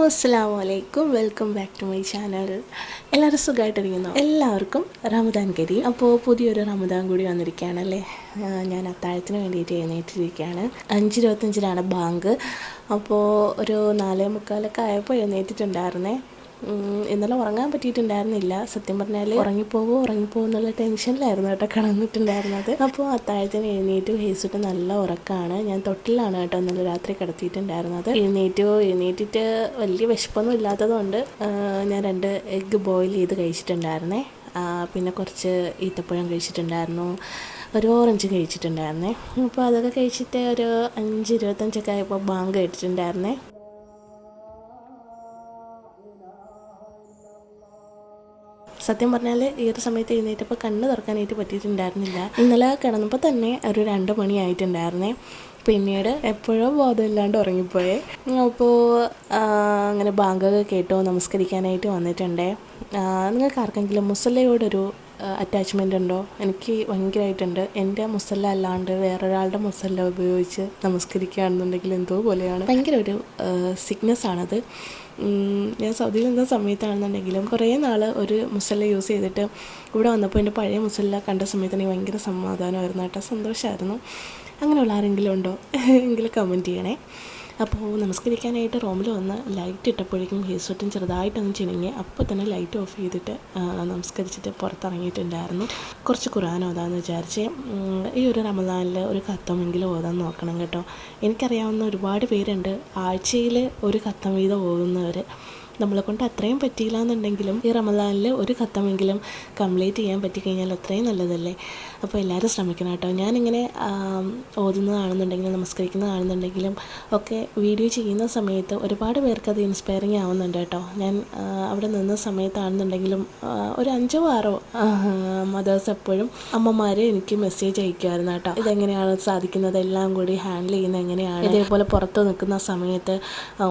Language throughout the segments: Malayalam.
അസ്സലാമു അലൈക്കും. Welcome back to my channel. എല്ലാവരും സുഖമായിട്ടിരിക്കുന്നു. എല്ലാവർക്കും റമദാൻ കരീം. അപ്പോൾ പുതിയൊരു റമദാൻ കൂടി വന്നിരിക്കുകയാണല്ലേ. ഞാൻ അത്താഴത്തിന് വേണ്ടിയിട്ട് എഴുന്നേറ്റിരിക്കുകയാണ്. 5:25 ബാങ്ക്. അപ്പോൾ ഒരു 4:45 ആയപ്പോൾ എഴുന്നേറ്റിട്ടുണ്ടായിരുന്നേ. ഇന്നലെ ഉറങ്ങാൻ പറ്റിയിട്ടുണ്ടായിരുന്നില്ല. സത്യം പറഞ്ഞാൽ ഉറങ്ങിപ്പോവോ എന്നുള്ള ടെൻഷനിലായിരുന്നു കേട്ടോ കിടന്നിട്ടുണ്ടായിരുന്നത്. അപ്പോൾ അത്താഴത്തിന് എഴുന്നേറ്റ് ഹേസിട്ട് നല്ല ഉറക്കമാണ്. ഞാൻ തൊട്ടിലാണ് കേട്ടോ ഇന്നലെ രാത്രി കിടത്തിയിട്ടുണ്ടായിരുന്നത്. എഴുന്നേറ്റിട്ട് വലിയ വിശപ്പൊന്നും ഇല്ലാത്തതുകൊണ്ട് ഞാൻ 2 എഗ്ഗ് ബോയിൽ ചെയ്ത് കഴിച്ചിട്ടുണ്ടായിരുന്നേ. പിന്നെ കുറച്ച് ഈത്തപ്പഴം കഴിച്ചിട്ടുണ്ടായിരുന്നു, ഒരു ഓറഞ്ച് കഴിച്ചിട്ടുണ്ടായിരുന്നേ. അപ്പോൾ അതൊക്കെ കഴിച്ചിട്ട് ഒരു 5:25 ആയപ്പോൾ ബാങ്ക് കേട്ടിട്ടുണ്ടായിരുന്നേ. സത്യം പറഞ്ഞാൽ ഈ ഒരു സമയത്ത് എഴുന്നേറ്റപ്പോൾ കണ്ണ് തുറക്കാനായിട്ട് പറ്റിയിട്ടുണ്ടായിരുന്നില്ല. ഇന്നലെ കിടന്നപ്പോൾ തന്നെ ഒരു 2 മണി ആയിട്ടുണ്ടായിരുന്നേ. പിന്നീട് എപ്പോഴോ ബോധമില്ലാണ്ട് ഉറങ്ങിപ്പോയേ. അപ്പോൾ അങ്ങനെ ബാങ്കൊക്കെ കേട്ടോ നമസ്കരിക്കാനായിട്ട് വന്നിട്ടുണ്ടേ. നിങ്ങൾക്ക് ആർക്കെങ്കിലും മുസല്ലയോടൊരു അറ്റാച്ച്മെൻ്റ് ഉണ്ടോ? എനിക്ക് ഭയങ്കരമായിട്ടുണ്ട്. എൻ്റെ മുസല്ല അല്ലാണ്ട് വേറൊരാളുടെ മുസല്ല ഉപയോഗിച്ച് നമസ്കരിക്കുകയാണെന്നുണ്ടെങ്കിൽ എന്തോ പോലെയാണ്. ഭയങ്കര ഒരു സിക്നെസ്സാണത്. ഞാൻ സൗദിയിൽ നിന്ന സമയത്താണെന്നുണ്ടെങ്കിലും കുറേ നാൾ ഒരു മുസല്ല യൂസ് ചെയ്തിട്ട് ഇവിടെ വന്നപ്പോൾ എൻ്റെ പഴയ മുസല്ല കണ്ട സമയത്ത് എനിക്ക് ഭയങ്കര സമാധാനമായിരുന്നു കേട്ടോ, സന്തോഷമായിരുന്നു. അങ്ങനെയുള്ള ആരെങ്കിലും ഉണ്ടോ എങ്കിലും കമൻറ്റ് ചെയ്യണേ. അപ്പോൾ നമസ്കരിക്കാനായിട്ട് റൂമിൽ വന്ന് ലൈറ്റ് ഇട്ടപ്പോഴേക്കും ഹേസുട്ടും ചെറുതായിട്ടൊന്ന് ചിണുങ്ങി. അപ്പോൾ തന്നെ ലൈറ്റ് ഓഫ് ചെയ്തിട്ട് നമസ്കരിച്ചിട്ട് പുറത്തിറങ്ങിയിട്ടുണ്ടായിരുന്നു. കുറച്ച് ഖുർആൻ ഓതാമെന്ന് വിചാരിച്ച്. ഈ ഒരു റമദാനിൽ ഒരു ഖത്തമെങ്കിലും ഓതാൻ നോക്കണം കേട്ടോ. എനിക്കറിയാവുന്ന ഒരുപാട് പേരുണ്ട് ആഴ്ചയിൽ ഒരു ഖത്തം വീതം ഓതുന്നവർ. നമ്മളെ കൊണ്ട് അത്രയും പറ്റിയില്ല എന്നുണ്ടെങ്കിലും ഈ റമദാനിൽ ഒരു ഖത്തമെങ്കിലും കംപ്ലീറ്റ് ചെയ്യാൻ പറ്റിക്കഴിഞ്ഞാൽ അത്രയും നല്ലതല്ലേ. അപ്പോൾ എല്ലാവരും ശ്രമിക്കണം കേട്ടോ. ഞാനിങ്ങനെ ഓതുന്നതാണെന്നുണ്ടെങ്കിലും നമസ്കരിക്കുന്നതാണെന്നുണ്ടെങ്കിലും ഒക്കെ വീഡിയോ ചെയ്യുന്ന സമയത്ത് ഒരുപാട് പേർക്ക് അത് ഇൻസ്പയറിങ് ആവുന്നുണ്ട് കേട്ടോ. ഞാൻ അവിടെ നിന്ന സമയത്താണെന്നുണ്ടെങ്കിലും ഒരു 5-6 മദേഴ്സ് എപ്പോഴും അമ്മമാർ എനിക്ക് മെസ്സേജ് അയക്കുമായിരുന്നു കേട്ടോ. ഇതെങ്ങനെയാണ് സാധിക്കുന്നത്, എല്ലാം കൂടി ഹാൻഡിൽ ചെയ്യുന്നത് എങ്ങനെയാണ്, ഇതേപോലെ പുറത്ത് നിൽക്കുന്ന സമയത്ത്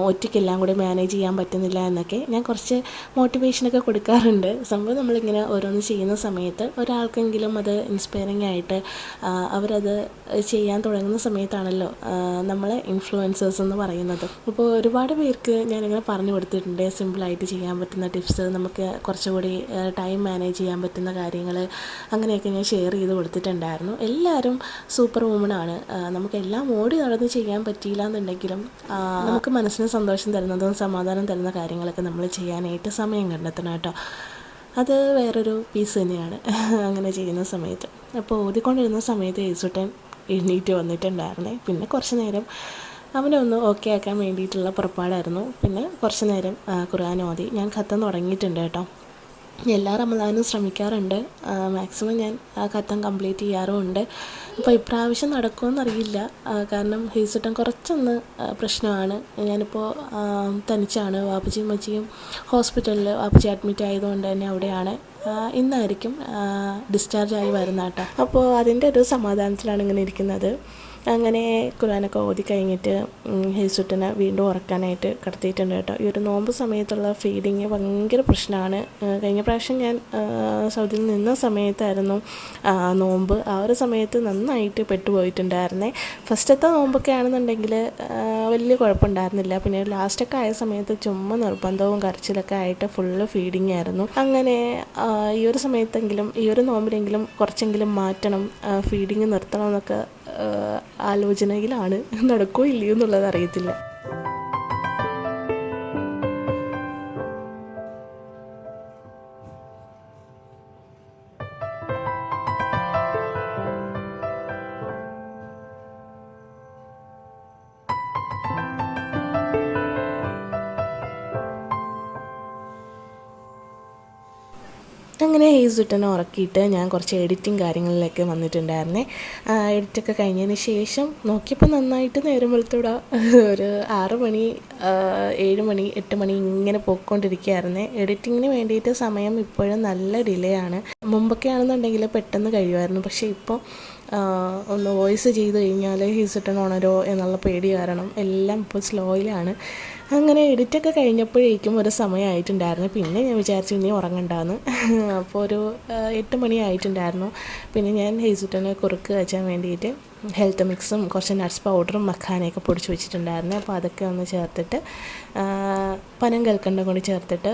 ഒറ്റയ്ക്കെല്ലാം കൂടി മാനേജ് ചെയ്യാൻ പറ്റുന്നില്ല എന്നൊക്കെ ഞാൻ കുറച്ച് മോട്ടിവേഷനൊക്കെ കൊടുക്കാറുണ്ട്. സംഭവം നമ്മളിങ്ങനെ ഓരോന്ന് ചെയ്യുന്ന സമയത്ത് ഒരാൾക്കെങ്കിലും അത് ഇൻസ്പയറിംഗ് ആയിട്ട് അവരത് ചെയ്യാൻ തുടങ്ങുന്ന സമയത്താണല്ലോ നമ്മളെ ഇൻഫ്ലുവൻസേഴ്സ് എന്ന് പറയുന്നത്. അപ്പോൾ ഒരുപാട് പേർക്ക് ഞാനിങ്ങനെ പറഞ്ഞു കൊടുത്തിട്ടുണ്ട് സിമ്പിളായിട്ട് ചെയ്യാൻ പറ്റുന്ന ടിപ്സ്, നമുക്ക് കുറച്ചുകൂടി ടൈം മാനേജ് ചെയ്യാൻ പറ്റുന്ന കാര്യങ്ങൾ, അങ്ങനെയൊക്കെ ഞാൻ ഷെയർ ചെയ്ത് കൊടുത്തിട്ടുണ്ടായിരുന്നു. എല്ലാവരും സൂപ്പർ വുമണാണ്. നമുക്കെല്ലാം ഓടി നടന്ന് ചെയ്യാൻ പറ്റിയില്ല എന്നുണ്ടെങ്കിലും നമുക്ക് മനസ്സിന് സന്തോഷം തരുന്നതും സമാധാനം തരുന്ന കാര്യങ്ങളൊക്കെ നമ്മൾ ചെയ്യാനായിട്ട് സമയം കണ്ടെത്തണം കേട്ടോ. അത് വേറൊരു പീസ് തന്നെയാണ് അങ്ങനെ ചെയ്യുന്ന സമയത്ത്. അപ്പോൾ ഓതിക്കൊണ്ടിരുന്ന സമയത്ത് യേസുട്ടൻ എഴുന്നേറ്റ് വന്നിട്ടുണ്ടായിരുന്നേ. പിന്നെ കുറച്ച് നേരം അവനെ ഒന്ന് ഓക്കെ ആക്കാൻ വേണ്ടിയിട്ടുള്ള പുറപ്പാടായിരുന്നു. പിന്നെ കുറച്ച് നേരം ഖുർആൻ ഓതി. ഞാൻ ഖത്തം തുടങ്ങിയിട്ടുണ്ട് കേട്ടോ. എല്ലാ റമദാനും ശ്രമിക്കാറുണ്ട്. മാക്സിമം ഞാൻ ഖത്തം കംപ്ലീറ്റ് ചെയ്യാറുമുണ്ട്. അപ്പോൾ ഇപ്രാവശ്യം നടക്കുമെന്നറിയില്ല. കാരണം ഹേസുട്ടൻ കുറച്ചൊന്ന് പ്രശ്നമാണ്. ഞാനിപ്പോൾ തനിച്ചാണ്. വാപ്പച്ചിയും മച്ചിയും ഹോസ്പിറ്റലിൽ വാപ്പച്ചി അഡ്മിറ്റ് ആയതുകൊണ്ട് തന്നെ അവിടെയാണ്. ഇന്നായിരിക്കും ഡിസ്ചാർജായി വരുന്ന കേട്ടോ. അപ്പോൾ അതിൻ്റെ ഒരു സമാധാനത്തിലാണ് ഇങ്ങനെ ഇരിക്കുന്നത്. അങ്ങനെ ഖുർആനൊക്കെ ഓതി കഴിഞ്ഞിട്ട് ഹേസുട്ടനെ വീണ്ടും ഉറക്കാനായിട്ട് കിടത്തിയിട്ടുണ്ട് കേട്ടോ. ഈ ഒരു നോമ്പ് സമയത്തുള്ള ഫീഡിങ് ഭയങ്കര പ്രശ്നമാണ്. കഴിഞ്ഞ പ്രാവശ്യം ഞാൻ സൗദിയിൽ നിന്ന സമയത്തായിരുന്നു നോമ്പ്. ആ ഒരു സമയത്ത് നന്നായിട്ട് പെട്ടുപോയിട്ടുണ്ടായിരുന്നേ. ഫസ്റ്റത്തെ നോമ്പൊക്കെ ആണെന്നുണ്ടെങ്കിൽ വലിയ കുഴപ്പമുണ്ടായിരുന്നില്ല. പിന്നെ ലാസ്റ്റൊക്കെ ആയ സമയത്ത് ചുമ്മാ നിർബന്ധവും കരച്ചിലൊക്കെ ആയിട്ട് ഫുള്ള് ഫീഡിങ് ആയിരുന്നു. അങ്ങനെ ഈ ഒരു സമയത്തെങ്കിലും ഈ ഒരു നോമ്പിലെങ്കിലും കുറച്ചെങ്കിലും മാറ്റണം, ഫീഡിങ് നിർത്തണം എന്നൊക്കെ ആലോചനയിലാണ്. നടക്കുമോ ഇല്ലയോ എന്നുള്ളത് അറിയത്തില്ല. അങ്ങനെ ഹേസുട്ടനെ ഉറക്കിയിട്ട് ഞാൻ കുറച്ച് എഡിറ്റിങ് കാര്യങ്ങളിലൊക്കെ വന്നിട്ടുണ്ടായിരുന്നേ. എഡിറ്റൊക്കെ കഴിഞ്ഞതിന് ശേഷം നോക്കിയപ്പോൾ നന്നായിട്ട് നേരം വെളുത്തൂടാ. ഒരു 6 മണി 7 മണി 8 മണി ഇങ്ങനെ പോയിക്കൊണ്ടിരിക്കുകയായിരുന്നേ. എഡിറ്റിങ്ങിന് വേണ്ടിയിട്ട് സമയം ഇപ്പോഴും നല്ല ഡിലേ ആണ്. മുമ്പൊക്കെ ആണെന്നുണ്ടെങ്കിൽ പെട്ടെന്ന് കഴിയുമായിരുന്നു. പക്ഷേ ഇപ്പോൾ ഒന്ന് വോയിസ് ചെയ്ത് കഴിഞ്ഞാൽ ഹേസുട്ടൻ ഉണരോ എന്നുള്ള പേടി കാരണം എല്ലാം ഇപ്പോൾ സ്ലോയിലാണ്. അങ്ങനെ എഡിറ്റൊക്കെ കഴിഞ്ഞപ്പോഴേക്കും ഒരു സമയമായിട്ടുണ്ടായിരുന്നു. പിന്നെ ഞാൻ വിചാരിച്ചു ഇനി ഉറങ്ങണ്ടാന്ന്. അപ്പോൾ ഒരു 8 മണി ആയിട്ടുണ്ടായിരുന്നു. പിന്നെ ഞാൻ ഹേസുട്ടനെ കുറുക്ക് വെച്ചാൻ വേണ്ടിയിട്ട് ഹെൽത്ത് മിക്സും കുറച്ച് നട്ട്സ് പൗഡറും മഖാനയൊക്കെ പൊടിച്ച് വെച്ചിട്ടുണ്ടായിരുന്നു. അപ്പോൾ അതൊക്കെ ഒന്ന് ചേർത്തിട്ട് പനം കൽക്കണ്ടം കൂടി ചേർത്തിട്ട്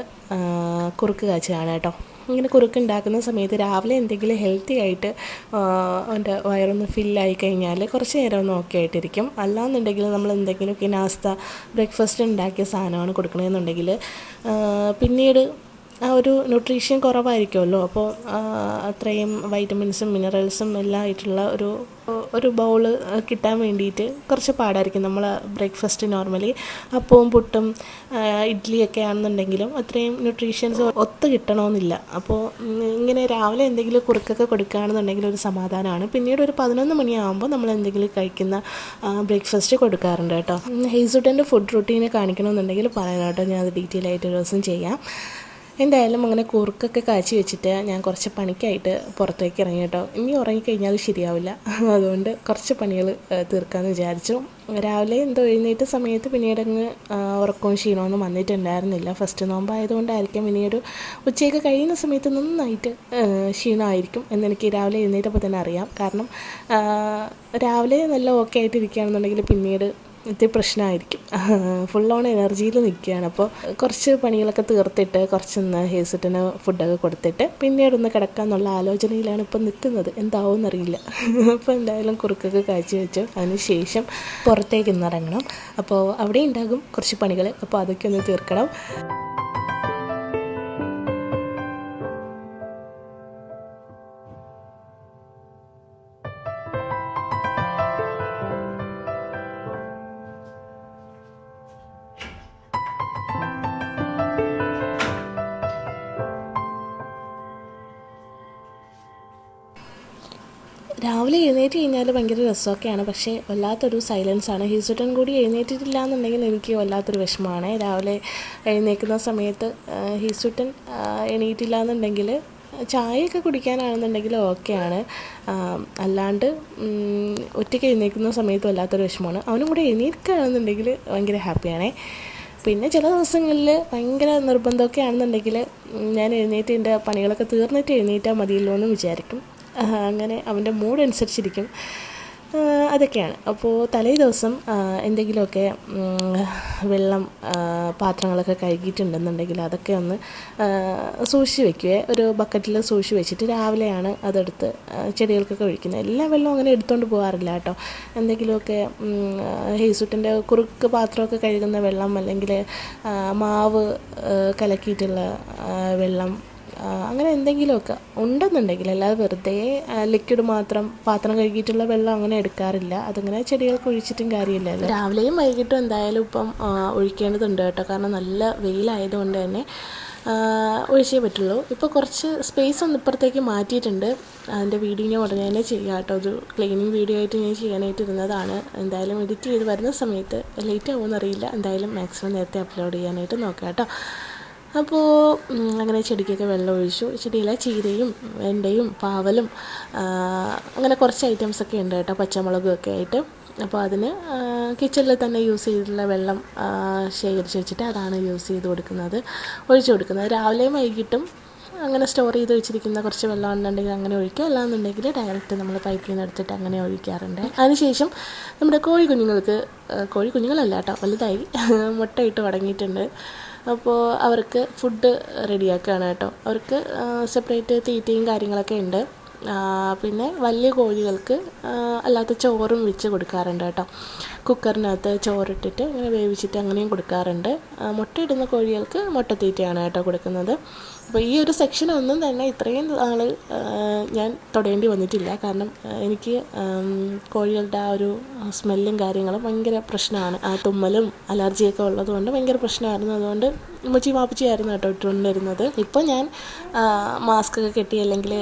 കുറുക്ക് കാച്ചുകയാണ് കേട്ടോ. ഇങ്ങനെ കുറുക്ക് ഉണ്ടാക്കുന്ന സമയത്ത് രാവിലെ എന്തെങ്കിലും ഹെൽത്തി ആയിട്ട് അവൻ്റെ വയറൊന്ന് ഫില്ലായി കഴിഞ്ഞാൽ കുറച്ച് നേരം ഒന്ന് ഓക്കെ ആയിട്ടിരിക്കും. അല്ലാന്നുണ്ടെങ്കിൽ നമ്മൾ എന്തെങ്കിലുമൊക്കെ നാസ്ത ബ്രേക്ക്ഫാസ്റ്റ് ഉണ്ടാക്കിയ സാധനമാണ് കൊടുക്കണമെന്നുണ്ടെങ്കിൽ പിന്നീട് ആ ഒരു ന്യൂട്രീഷൻ കുറവായിരിക്കുമല്ലോ. അപ്പോൾ അത്രയും വൈറ്റമിൻസും മിനറൽസും എല്ലാം ആയിട്ടുള്ള ഒരു ബൗള് കിട്ടാൻ വേണ്ടിയിട്ട് കുറച്ച് പാടായിരിക്കും. നമ്മൾ ബ്രേക്ക്ഫാസ്റ്റ് നോർമലി അപ്പവും പുട്ടും ഇഡ്ഡലിയൊക്കെ ആണെന്നുണ്ടെങ്കിലും അത്രയും ന്യൂട്രീഷ്യൻസ് ഒത്ത് കിട്ടണമെന്നില്ല. അപ്പോൾ ഇങ്ങനെ രാവിലെ എന്തെങ്കിലും കുറുക്കൊക്കെ കൊടുക്കുകയാണെന്നുണ്ടെങ്കിൽ ഒരു സമാധാനമാണ്. പിന്നീട് ഒരു 11 മണിയാകുമ്പോൾ നമ്മൾ എന്തെങ്കിലും കഴിക്കുന്ന ബ്രേക്ക്ഫാസ്റ്റ് കൊടുക്കാറുണ്ട് കേട്ടോ. ഹെയ്സുട്ടൻ്റെ ഫുഡ് റൂട്ടീനെ കാണിക്കണമെന്നുണ്ടെങ്കിൽ പറയാം കേട്ടോ, ഞാൻ അത് ഡീറ്റെയിൽ ആയിട്ട് ഒരു ദിവസം ചെയ്യാം. എന്തായാലും അങ്ങനെ കുറുക്കൊക്കെ കാച്ചി വെച്ചിട്ട് ഞാൻ കുറച്ച് പണിക്കായിട്ട് പുറത്തേക്ക് ഇറങ്ങി കേട്ടോ. ഇനി ഉറങ്ങിക്കഴിഞ്ഞാൽ ശരിയാവില്ല, അതുകൊണ്ട് കുറച്ച് പണികൾ തീർക്കാമെന്ന് വിചാരിച്ചു. രാവിലെ എന്തോ എഴുന്നേറ്റ സമയത്ത് പിന്നീടങ്ങ് ഉറക്കവും ക്ഷീണമൊന്നും വന്നിട്ടുണ്ടായിരുന്നില്ല. ഫസ്റ്റ് നോമ്പായതുകൊണ്ടായിരിക്കും. ഇനിയൊരു ഉച്ചയൊക്കെ കഴിയുന്ന സമയത്ത് നന്നായിട്ട് ക്ഷീണമായിരിക്കും എന്നെനിക്ക് രാവിലെ എഴുന്നേറ്റപ്പോൾ തന്നെ അറിയാം. കാരണം രാവിലെ നല്ല ഓക്കെ ആയിട്ടിരിക്കുകയാണെന്നുണ്ടെങ്കിൽ പിന്നീട് ഇത്തിരി പ്രശ്നമായിരിക്കും. ഫുൾ ഓൺ എനർജിയിൽ നിൽക്കുകയാണ്. അപ്പോൾ കുറച്ച് പണികളൊക്കെ തീർത്തിട്ട് കുറച്ചൊന്ന് ഹേസുട്ടിന് ഫുഡൊക്കെ കൊടുത്തിട്ട് പിന്നീടൊന്ന് കിടക്കാമെന്നുള്ള ആലോചനയിലാണ് ഇപ്പം നിൽക്കുന്നത്. എന്താവുമെന്നറിയില്ല. അപ്പോൾ എന്തായാലും കുറുക്കൊക്കെ കാഴ്ച വെച്ചു. അതിന് ശേഷം പുറത്തേക്ക് ഇന്ന് ഇറങ്ങണം. അപ്പോൾ അവിടെ ഉണ്ടാകും കുറച്ച് പണികൾ. അപ്പോൾ അതൊക്കെ ഒന്ന് തീർക്കണം. രാവിലെ എഴുന്നേറ്റ് കഴിഞ്ഞാൽ ഭയങ്കര രസമൊക്കെയാണ്, പക്ഷേ വല്ലാത്തൊരു സൈലൻസാണ്. ഹീസുട്ടൻ കൂടി എഴുന്നേറ്റിട്ടില്ല എന്നുണ്ടെങ്കിൽ എനിക്ക് വല്ലാത്തൊരു വിഷമമാണ്. രാവിലെ എഴുന്നേൽക്കുന്ന സമയത്ത് ഹീസുട്ടൻ എണീറ്റില്ല എന്നുണ്ടെങ്കിൽ ചായയൊക്കെ കുടിക്കാനാണെന്നുണ്ടെങ്കിൽ ഓക്കെയാണ്. അല്ലാണ്ട് ഒറ്റയ്ക്ക് എഴുന്നേൽക്കുന്ന സമയത്ത് വല്ലാത്തൊരു വിഷമമാണ്. അവനും കൂടെ എഴുന്നേൽക്കുകയാണെന്നുണ്ടെങ്കിൽ ഭയങ്കര ഹാപ്പിയാണേ. പിന്നെ ചില ദിവസങ്ങളിൽ ഭയങ്കര നിർബന്ധമൊക്കെ ആണെന്നുണ്ടെങ്കിൽ ഞാൻ എഴുന്നേറ്റ് എൻ്റെ പണികളൊക്കെ തീർന്നിട്ട് എഴുന്നേറ്റാൽ മതിയല്ലോ എന്ന് വിചാരിക്കും. അങ്ങനെ അവൻ്റെ മൂഡ് അനുസരിച്ചിരിക്കും. അതൊക്കെയാണ്. അപ്പോൾ തലേ ദിവസം എന്തെങ്കിലുമൊക്കെ വെള്ളം പാത്രങ്ങളൊക്കെ കഴുകിയിട്ടുണ്ടെന്നുണ്ടെങ്കിൽ അതൊക്കെ ഒന്ന് സൂക്ഷിച്ച് വയ്ക്കുകയെ. ഒരു ബക്കറ്റിൽ സൂക്ഷിച്ച് വെച്ചിട്ട് രാവിലെയാണ് അതെടുത്ത് ചെടികൾക്കൊക്കെ ഒഴിക്കുന്നത്. എല്ലാ വെള്ളവും അങ്ങനെ എടുത്തുകൊണ്ട് പോകാറില്ല കേട്ടോ. എന്തെങ്കിലുമൊക്കെ ഹേസുട്ടിൻ്റെ കുറുക്ക് പാത്രമൊക്കെ കഴുകുന്ന വെള്ളം, അല്ലെങ്കിൽ മാവ് കലക്കിയിട്ടുള്ള വെള്ളം, അങ്ങനെ എന്തെങ്കിലുമൊക്കെ ഉണ്ടെന്നുണ്ടെങ്കിൽ, അല്ലാതെ വെറുതെ ലിക്വിഡ് മാത്രം പാത്രം കഴുകിയിട്ടുള്ള വെള്ളം അങ്ങനെ എടുക്കാറില്ല. അതിങ്ങനെ ചെടികൾക്ക് ഒഴിച്ചിട്ടും കാര്യമില്ലല്ലോ. രാവിലെയും വൈകിട്ടും എന്തായാലും ഇപ്പം ഒഴിക്കേണ്ടതുണ്ട് കേട്ടോ. കാരണം നല്ല വെയിലായതുകൊണ്ട് തന്നെ ഒഴിച്ചേ പറ്റുള്ളൂ. ഇപ്പോൾ കുറച്ച് സ്പേസ് ഒന്ന് ഇപ്പുറത്തേക്ക് മാറ്റിയിട്ടുണ്ട്. അതിൻ്റെ വീഡിയോ ഞാൻ ഉടനെ തന്നെ ചെയ്യാം കേട്ടോ. ഒരു ക്ലീനിങ് വീഡിയോ ആയിട്ട് ഞാൻ ചെയ്യാനായിട്ട് ഇരുന്നതാണ്. എന്തായാലും എഡിറ്റ് ചെയ്ത് വരുന്ന സമയത്ത് ലേറ്റ് ആവുമെന്നറിയില്ല. എന്തായാലും മാക്സിമം നേരത്തെ അപ്ലോഡ് ചെയ്യാനായിട്ട് നോക്കാം കേട്ടോ. അപ്പോൾ അങ്ങനെ ചെടിക്കൊക്കെ വെള്ളം ഒഴിച്ചു. ചെടിയിലെ ചീരയും വെണ്ടയും പാവലും അങ്ങനെ കുറച്ച് ഐറ്റംസൊക്കെ ഉണ്ട് കേട്ടോ, പച്ചമുളകും ഒക്കെ ആയിട്ട്. അപ്പോൾ അതിന് കിച്ചണിൽ തന്നെ യൂസ് ചെയ്തിട്ടുള്ള വെള്ളം ശേഖരിച്ച് വെച്ചിട്ട് അതാണ് യൂസ് ചെയ്ത് കൊടുക്കുന്നത്, ഒഴിച്ചു കൊടുക്കുന്നത്. രാവിലെയും വൈകിട്ടും അങ്ങനെ സ്റ്റോർ ചെയ്ത് വെച്ചിരിക്കുന്ന കുറച്ച് വെള്ളം ഉണ്ടെങ്കിൽ അങ്ങനെ ഒഴിക്കുക. അല്ലാന്നുണ്ടെങ്കിൽ ഡയറക്റ്റ് നമ്മൾ പൈപ്പിൽ നിന്ന് എടുത്തിട്ട് അങ്ങനെ ഒഴിക്കാറുണ്ട്. അതിനുശേഷം നമ്മുടെ കോഴി കുഞ്ഞുങ്ങളല്ല കേട്ടോ, വലുതായി മുട്ടയിട്ട് തുടങ്ങിയിട്ടുണ്ട്. അപ്പോൾ അവർക്ക് ഫുഡ് റെഡിയാക്കുകയാണ് കേട്ടോ. അവർക്ക് സെപ്പറേറ്റ് തീറ്റയും കാര്യങ്ങളൊക്കെ ഉണ്ട്. പിന്നെ വലിയ കോഴികൾക്ക് അല്ലാത്ത ചോറും വെച്ച് കൊടുക്കാറുണ്ട് കേട്ടോ. കുക്കറിനകത്ത് ചോറിട്ടിട്ട് അങ്ങനെ വേവിച്ചിട്ട് അങ്ങനെയും കൊടുക്കാറുണ്ട്. മുട്ടയിടുന്ന കോഴികൾക്ക് മുട്ടത്തീറ്റയാണ് കേട്ടോ കൊടുക്കുന്നത്. അപ്പോൾ ഈ ഒരു സെക്ഷനൊന്നും തന്നെ ഇത്രയും നാൾ ഞാൻ തൊടേണ്ടി വന്നിട്ടില്ല. കാരണം എനിക്ക് കോഴികളുടെ ആ ഒരു സ്മെല്ലും കാര്യങ്ങളും ഭയങ്കര പ്രശ്നമാണ്. തുമ്മലും അലർജിയൊക്കെ ഉള്ളതുകൊണ്ട് ഭയങ്കര പ്രശ്നമായിരുന്നു. അതുകൊണ്ട് ഉമ്മച്ചി വാപ്പച്ചിയായിരുന്നു കേട്ടോ ഇട്ടുകൊണ്ടിരുന്നത്. ഇപ്പോൾ ഞാൻ മാസ്ക് ഒക്കെ കെട്ടി അല്ലെങ്കിൽ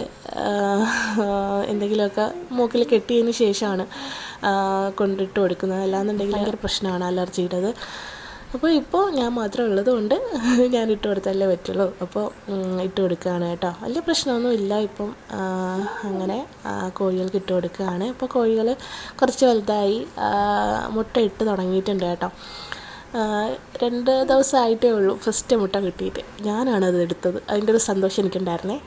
എന്തെങ്കിലുമൊക്കെ മൂക്കിൽ കെട്ടിയതിന് ശേഷമാണ് കൊണ്ടിട്ട് കൊടുക്കുന്നത്. അല്ലാന്നുണ്ടെങ്കിൽ ഭയങ്കര പ്രശ്നമാണ് അലർജിയുടേത്. അപ്പോൾ ഇപ്പോൾ ഞാൻ മാത്രം ഉള്ളത് കൊണ്ട് ഞാൻ ഇട്ട് കൊടുത്തല്ലേ പറ്റുള്ളൂ. അപ്പോൾ ഇട്ട് കൊടുക്കുകയാണ് കേട്ടോ. വലിയ പ്രശ്നമൊന്നും ഇല്ല. ഇപ്പം അങ്ങനെ കോഴികൾക്ക് ഇട്ട് കൊടുക്കുകയാണ്. ഇപ്പോൾ കോഴികൾ കുറച്ച് വലുതായി മുട്ട ഇട്ട് തുടങ്ങിയിട്ടുണ്ട് കേട്ടോ. 2 ദിവസമായിട്ടേ ഉള്ളൂ ഫസ്റ്റ് മുട്ട കിട്ടിയിട്ട്. ഞാനാണത് എടുത്തത്. അതിൻ്റെ ഒരു സന്തോഷം എനിക്കുണ്ടായിരുന്നേ.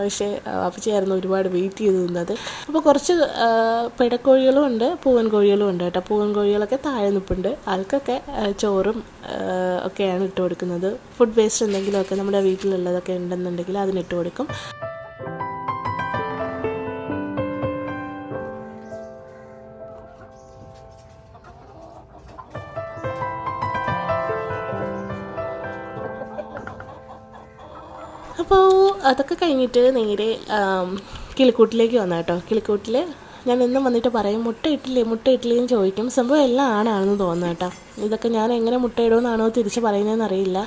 പക്ഷേ അപ്പച്ചിയായിരുന്നു ഒരുപാട് വെയിറ്റ് ചെയ്ത് നിന്നത്. അപ്പോൾ കുറച്ച് പിടക്കോഴികളും ഉണ്ട്, പൂവൻ കോഴികളും ഉണ്ട് കേട്ടോ. പൂവൻ കോഴികളൊക്കെ താഴെ നിൽപ്പുണ്ട്. ആൾക്കൊക്കെ ചോറും ഒക്കെയാണ് ഇട്ട് കൊടുക്കുന്നത്. ഫുഡ് വേസ്റ്റ് എന്തെങ്കിലുമൊക്കെ നമ്മുടെ വീട്ടിലുള്ളതൊക്കെ ഉണ്ടെന്നുണ്ടെങ്കിൽ അതിനിട്ട് കൊടുക്കും. അപ്പോൾ അതൊക്കെ കഴിഞ്ഞിട്ട് നേരെ കിളിക്കൂട്ടിലേക്ക് വന്നു കേട്ടോ. കിളിക്കൂട്ടിൽ ഞാൻ എന്നും വന്നിട്ട് പറയും മുട്ട ഇട്ടില്ലേ എന്ന് ചോദിക്കും. സംഭവം എല്ലാം ആണാണെന്ന് തോന്നുന്നു കേട്ടോ. ഇതൊക്കെ ഞാൻ എങ്ങനെ മുട്ടയിടുമെന്നാണോ തിരിച്ച് പറയുന്നതെന്ന് അറിയില്ല.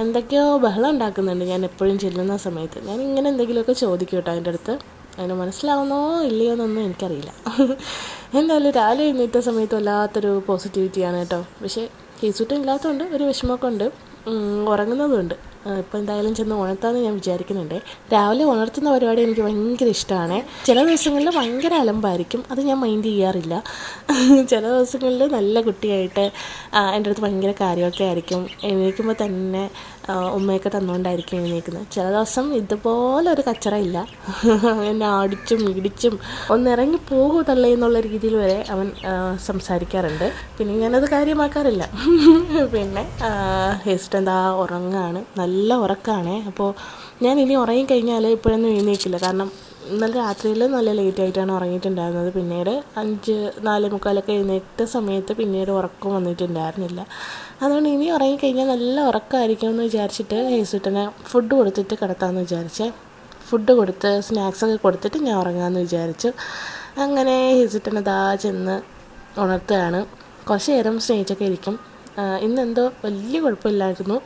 എന്തൊക്കെയോ ബഹളം ഉണ്ടാക്കുന്നുണ്ട് ഞാൻ എപ്പോഴും ചെല്ലുന്ന സമയത്ത്. ഞാൻ ഇങ്ങനെ എന്തെങ്കിലുമൊക്കെ ചോദിക്കും കേട്ടോ അതിൻ്റെ അടുത്ത്. അതിന് മനസ്സിലാവുന്നോ ഇല്ലയോ എന്നൊന്നും എനിക്കറിയില്ല. എന്തായാലും രാവിലെ എഴുന്നേറ്റ സമയത്ത് വല്ലാത്തൊരു പോസിറ്റിവിറ്റിയാണ് കേട്ടോ. പക്ഷേ കേസൂട്ടം ഇല്ലാത്തതുകൊണ്ട് ഒരു വിഷമമൊക്കെ ഉണ്ട്, ഉറങ്ങുന്നതുമുണ്ട്. ഇപ്പോൾ എന്തായാലും ചെന്ന് ഉണർത്താമെന്ന് ഞാൻ വിചാരിക്കുന്നുണ്ട്. രാവിലെ ഉണർത്തുന്ന പരിപാടി എനിക്ക് ഭയങ്കര ഇഷ്ടമാണ്. ചില ദിവസങ്ങളിൽ ഭയങ്കര അലമ്പായിരിക്കും, അത് ഞാൻ മൈൻഡ് ചെയ്യാറില്ല. ചില ദിവസങ്ങളിൽ നല്ല കുട്ടിയായിട്ട് എൻ്റെ അടുത്ത് ഭയങ്കര കാര്യമൊക്കെ ആയിരിക്കും. എഴുന്നേൽക്കുമ്പോൾ തന്നെ ഉമ്മയൊക്കെ തന്നുകൊണ്ടായിരിക്കും എഴുന്നേൽക്കുന്നത്. ചില ദിവസം ഇതുപോലെ ഒരു കച്ചറ ഇല്ല, എന്നെ അടിച്ചും ഇടിച്ചും ഒന്നിറങ്ങി പോകൂ തള്ളേ എന്നുള്ള രീതിയിൽ വരെ അവൻ സംസാരിക്കാറുണ്ട്. പിന്നെ ഞാനത് കാര്യമാക്കാറില്ല. പിന്നെ ഹേസ്റ്റ് എന്താ ഉറങ്ങാണ്, നല്ല ഉറക്കമാണ്. അപ്പോൾ ഞാൻ ഇനി ഉറങ്ങിക്കഴിഞ്ഞാൽ ഇപ്പോഴൊന്നും എഴുന്നേൽക്കില്ല. കാരണം ഇന്നലെ രാത്രിയിൽ നല്ല ലേറ്റായിട്ടാണ് ഉറങ്ങിയിട്ടുണ്ടായിരുന്നത്. പിന്നീട് 4:45 എഴുന്നേറ്റ സമയത്ത് പിന്നീട് ഉറക്കം വന്നിട്ടുണ്ടായിരുന്നില്ല. അതുകൊണ്ട് ഇനി ഉറങ്ങിക്കഴിഞ്ഞാൽ നല്ല ഉറക്കമായിരിക്കും എന്ന് വിചാരിച്ചിട്ട് ഹേസുട്ടനെ ഫുഡ് കൊടുത്തിട്ട് കിടത്താമെന്ന് വിചാരിച്ചേ. ഫുഡ് കൊടുത്ത് സ്നാക്സൊക്കെ കൊടുത്തിട്ട് ഞാൻ ഉറങ്ങാമെന്ന് വിചാരിച്ചു. അങ്ങനെ ഹേസുട്ടനെ ചെന്ന് ഉണർത്തുകയാണ്. കുറച്ച് നേരം സ്നേഹിച്ചൊക്കെ ഇരിക്കും. ഇന്നെന്തോ വലിയ കുഴപ്പമില്ലായിരുന്നു,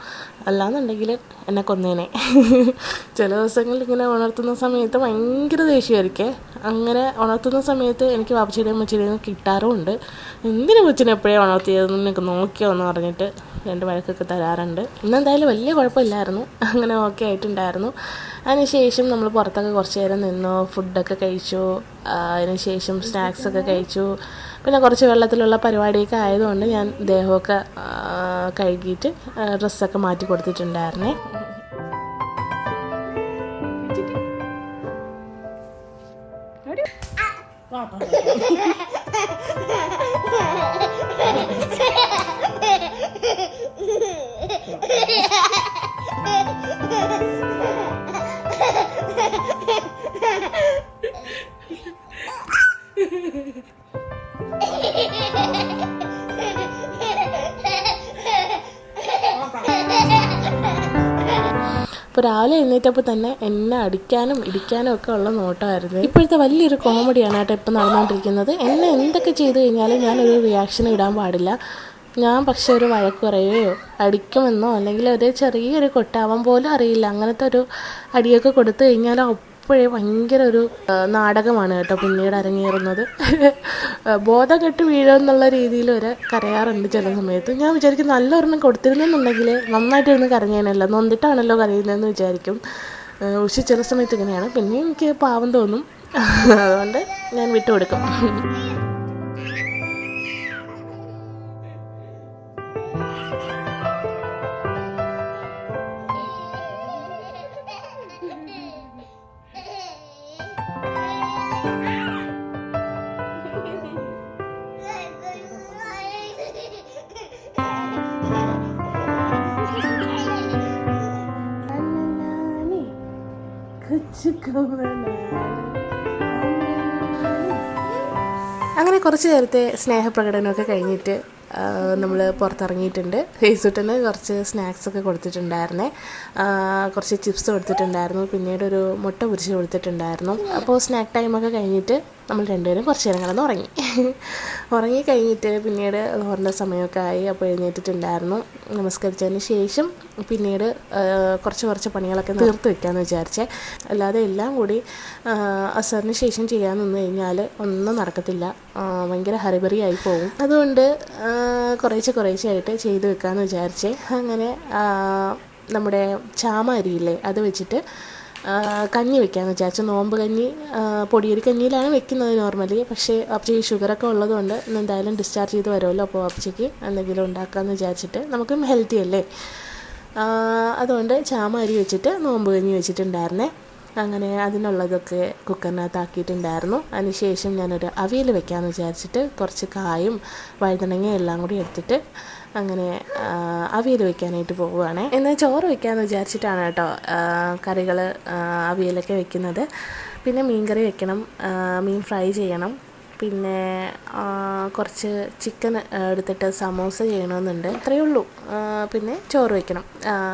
അല്ലാന്നുണ്ടെങ്കിൽ എന്നെ കൊന്നേനെ. ചില ദിവസങ്ങളിൽ ഇങ്ങനെ ഉണർത്തുന്ന സമയത്ത് ഭയങ്കര ദേഷ്യമായിരിക്കേ. അങ്ങനെ ഉണർത്തുന്ന സമയത്ത് എനിക്ക് വാപ്പച്ചിയുടെയും അമ്മച്ചിയുടെയും കിട്ടാറുമുണ്ട്. എന്തിനു കൊച്ചിനെ എപ്പോഴേ ഉണർത്തിയതെന്ന് എനിക്ക് നോക്കിയോ എന്ന് പറഞ്ഞിട്ട് 2 വഴക്കൊക്കെ തരാറുണ്ട്. ഇന്നെന്തായാലും വലിയ കുഴപ്പമില്ലായിരുന്നു, അങ്ങനെ ഓക്കെ ആയിട്ടുണ്ടായിരുന്നു. അതിനുശേഷം നമ്മൾ പുറത്തൊക്കെ കുറച്ച് നേരം നിന്നു, ഫുഡൊക്കെ കഴിച്ചു. അതിനുശേഷം സ്നാക്സൊക്കെ കഴിച്ചു. പിന്നെ കുറച്ച് വെള്ളത്തിലുള്ള പരിപാടിയൊക്കെ ആയതുകൊണ്ട് ഞാൻ ദേഹമൊക്കെ കഴുകിയിട്ട് ഡ്രസ്സൊക്കെ മാറ്റി കൊടുത്തിട്ടുണ്ടായിരുന്നേ. അപ്പോൾ രാവിലെ എഴുന്നേറ്റപ്പോൾ തന്നെ എന്നെ അടിക്കാനും ഇടിക്കാനും ഒക്കെ ഉള്ള നോട്ടമായിരുന്നു. ഇപ്പോഴത്തെ വലിയൊരു കോമഡിയാണ് കേട്ടോ ഇപ്പം നടന്നുകൊണ്ടിരിക്കുന്നത്. എന്നെ എന്തൊക്കെ ചെയ്ത് കഴിഞ്ഞാലും ഞാനൊരു റിയാക്ഷൻ ഇടാൻ പാടില്ല. ഞാൻ പക്ഷേ ഒരു വഴക്ക് പറയുകയോ അടിക്കുമെന്നോ അല്ലെങ്കിൽ ഒരു ചെറിയൊരു കൊട്ടാവാൻ പോലും അറിയില്ല, അങ്ങനത്തെ ഒരു അടിയൊക്കെ കൊടുത്തു കഴിഞ്ഞാൽ അപ്പോഴേ ഭയങ്കര ഒരു നാടകമാണ് കേട്ടോ പിന്നീട് അരങ്ങേറുന്നത്. ബോധം കെട്ട് വീഴുമെന്നുള്ള രീതിയിൽ വരെ കരയാറുണ്ട് ചില സമയത്ത്. ഞാൻ വിചാരിക്കും നല്ലൊരെണ്ണം കൊടുത്തിരുന്നെന്നുണ്ടെങ്കിൽ നന്നായിട്ടിരുന്ന് കരഞ്ഞേനല്ലോ, നൊന്നിട്ടാണല്ലോ കരയുന്നതെന്ന് വിചാരിക്കും. പക്ഷേ ചില സമയത്ത് ഇങ്ങനെയാണ്. പിന്നെ എനിക്ക് പാവം തോന്നും, അതുകൊണ്ട് ഞാൻ വിട്ടുകൊടുക്കും. അങ്ങനെ കുറച്ച് നേരത്തെ സ്നേഹപ്രകടനമൊക്കെ കഴിഞ്ഞിട്ട് നമ്മൾ പുറത്തിറങ്ങിയിട്ടുണ്ട്. ഹേസുട്ടന് കുറച്ച് സ്നാക്സൊക്കെ കൊടുത്തിട്ടുണ്ടായിരുന്നേ. കുറച്ച് ചിപ്സ് കൊടുത്തിട്ടുണ്ടായിരുന്നു, പിന്നീട് ഒരു മുട്ട പൊരിച്ച് കൊടുത്തിട്ടുണ്ടായിരുന്നു. അപ്പോൾ സ്നാക്ക് ടൈമൊക്കെ കഴിഞ്ഞിട്ട് നമ്മൾ രണ്ടുപേരും കുറച്ച് നേരം കിടന്ന് ഉറങ്ങിക്കഴിഞ്ഞിട്ട് പിന്നീട് ലോറിൻ്റെ സമയമൊക്കെ ആയി. അപ്പോൾ എഴുന്നേറ്റിട്ടുണ്ടായിരുന്നു. നമസ്കരിച്ചതിന് ശേഷം പിന്നീട് കുറച്ച് പണികളൊക്കെ തീർത്ത് വെക്കാമെന്ന് വിചാരിച്ചേ. അല്ലാതെ എല്ലാം കൂടി അസറിന് ശേഷം ചെയ്യാൻ നിന്ന് കഴിഞ്ഞാൽ ഒന്നും നടക്കത്തില്ല, ഭയങ്കര ഹറിബറി ആയി പോകും. അതുകൊണ്ട് കുറേശ്ശെയായിട്ട് ചെയ്ത് വെക്കാമെന്ന് വിചാരിച്ചേ. അങ്ങനെ നമ്മുടെ ചാമ അരിയില്ലേ അത് വെച്ചിട്ട് കഞ്ഞി വെക്കാമെന്ന് വിചാരിച്ചു. നോമ്പ് കഞ്ഞി പൊടിയരി കഞ്ഞിയിലാണ് വെക്കുന്നത് നോർമലി. പക്ഷേ അപ്പച്ചി ഷുഗറൊക്കെ ഉള്ളതുകൊണ്ട് എന്തായാലും ഡിസ്ചാർജ് ചെയ്ത് വരുമല്ലോ, അപ്പോൾ അപ്പച്ചിക്ക് എന്തെങ്കിലും ഉണ്ടാക്കാമെന്ന് വിചാരിച്ചിട്ട്, നമുക്കും ഹെൽത്തി അല്ലേ, അതുകൊണ്ട് ചാമ അരി വെച്ചിട്ട് നോമ്പ് കഞ്ഞി വെച്ചിട്ടുണ്ടായിരുന്നേ. അങ്ങനെ അതിനുള്ളതൊക്കെ കുക്കറിനകത്താക്കിയിട്ടുണ്ടായിരുന്നു. അതിനുശേഷം ഞാനൊരു അവിയൽ വെക്കാമെന്ന് വിചാരിച്ചിട്ട് കുറച്ച് കായും വഴുതനങ്ങയും എല്ലാം കൂടി എടുത്തിട്ട് അങ്ങനെ അവിയൽ വെക്കാനായിട്ട് പോവുകയാണ്. എന്നാൽ ചോറ് വെക്കാമെന്ന് വിചാരിച്ചിട്ടാണ് കേട്ടോ കറികൾ അവിയലൊക്കെ വെക്കുന്നത്. പിന്നെ മീൻ കറി വെക്കണം, മീൻ ഫ്രൈ ചെയ്യണം, പിന്നെ കുറച്ച് ചിക്കൻ എടുത്തിട്ട് സമോസ ചെയ്യണമെന്നുണ്ട്. അത്രയേ ഉള്ളൂ. പിന്നെ ചോറ് വയ്ക്കണം.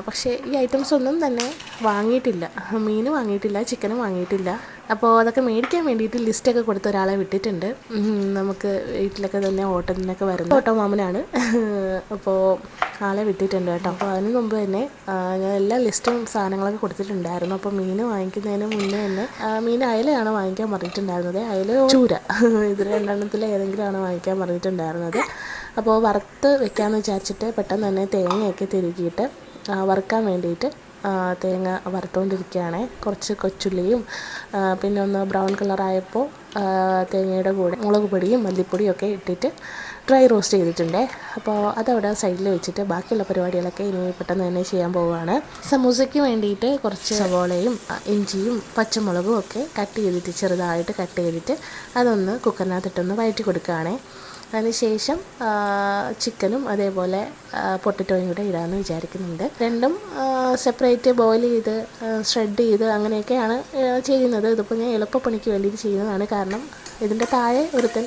പക്ഷേ ഈ ഐറ്റംസ് ഒന്നും തന്നെ വാങ്ങിയിട്ടില്ല. മീൻ വാങ്ങിയിട്ടില്ല, ചിക്കനും വാങ്ങിയിട്ടില്ല. അപ്പോൾ അതൊക്കെ മേടിക്കാൻ വേണ്ടിയിട്ട് ലിസ്റ്റൊക്കെ കൊടുത്ത ഒരാളെ വിട്ടിട്ടുണ്ട്. നമുക്ക് വീട്ടിലൊക്കെ തന്നെ ഓട്ടത്തിനൊക്കെ വരുന്ന ഓട്ടോ മാമനാണ്. അപ്പോൾ ആളെ വിട്ടിട്ടുണ്ട് കേട്ടോ. അപ്പോൾ അതിന് മുമ്പ് തന്നെ ഞാൻ എല്ലാ ലിസ്റ്റും സാധനങ്ങളൊക്കെ കൊടുത്തിട്ടുണ്ടായിരുന്നു. അപ്പോൾ മീൻ വാങ്ങിക്കുന്നതിന് മുന്നേ തന്നെ മീൻ അയലയാണ് വാങ്ങിക്കാൻ പറഞ്ഞിട്ടുണ്ടായിരുന്നത്. അയല ചൂര, ഇത് രണ്ടെണ്ണത്തിൽ ഏതെങ്കിലുമാണ് വാങ്ങിക്കാൻ പറഞ്ഞിട്ടുണ്ടായിരുന്നത്. അപ്പോൾ വറുത്ത് വെക്കാമെന്ന് വിചാരിച്ചിട്ട് പെട്ടെന്ന് തന്നെ തേങ്ങയൊക്കെ തിരുകിയിട്ട് വറുക്കാൻ വേണ്ടിയിട്ട് തേങ്ങ വറുത്തുകൊണ്ടിരിക്കുകയാണ്. കുറച്ച് കൊച്ചുള്ളിയും പിന്നെ ഒന്ന് ബ്രൗൺ കളറായപ്പോൾ തേങ്ങയുടെ കൂടെ മുളക് പൊടിയും മല്ലിപ്പൊടിയും ഒക്കെ ഇട്ടിട്ട് ഡ്രൈ റോസ്റ്റ് ചെയ്തിട്ടുണ്ട്. അപ്പോൾ അതവിടെ സൈഡിൽ വെച്ചിട്ട് ബാക്കിയുള്ള പരിപാടികളൊക്കെ ഇനി പെട്ടെന്ന് തന്നെ ചെയ്യാൻ പോവുകയാണ്. സമൂസയ്ക്ക് വേണ്ടിയിട്ട് കുറച്ച് സവോളയും ഇഞ്ചിയും പച്ചമുളകും ഒക്കെ കട്ട് ചെയ്തിട്ട് ചെറുതായിട്ട് കട്ട് ചെയ്തിട്ട് അതൊന്ന് കുക്കറിനകത്തിട്ടൊന്ന് വഴറ്റി കൊടുക്കുകയാണ്. അതിനുശേഷം ചിക്കനും അതേപോലെ പൊട്ടറ്റോയും കൂടെ ഇടാമെന്ന് വിചാരിക്കുന്നുണ്ട്. രണ്ടും സെപ്പറേറ്റ് ബോയിൽ ചെയ്ത് ഷ്രെഡ് ചെയ്ത് അങ്ങനെയൊക്കെയാണ് ചെയ്യുന്നത്. ഇതിപ്പോൾ ഞാൻ എളുപ്പപ്പണിക്ക് വേണ്ടിയിട്ട് ചെയ്യുന്നതാണ്. കാരണം ഇതിൻ്റെ താഴെ ഒരുത്തൻ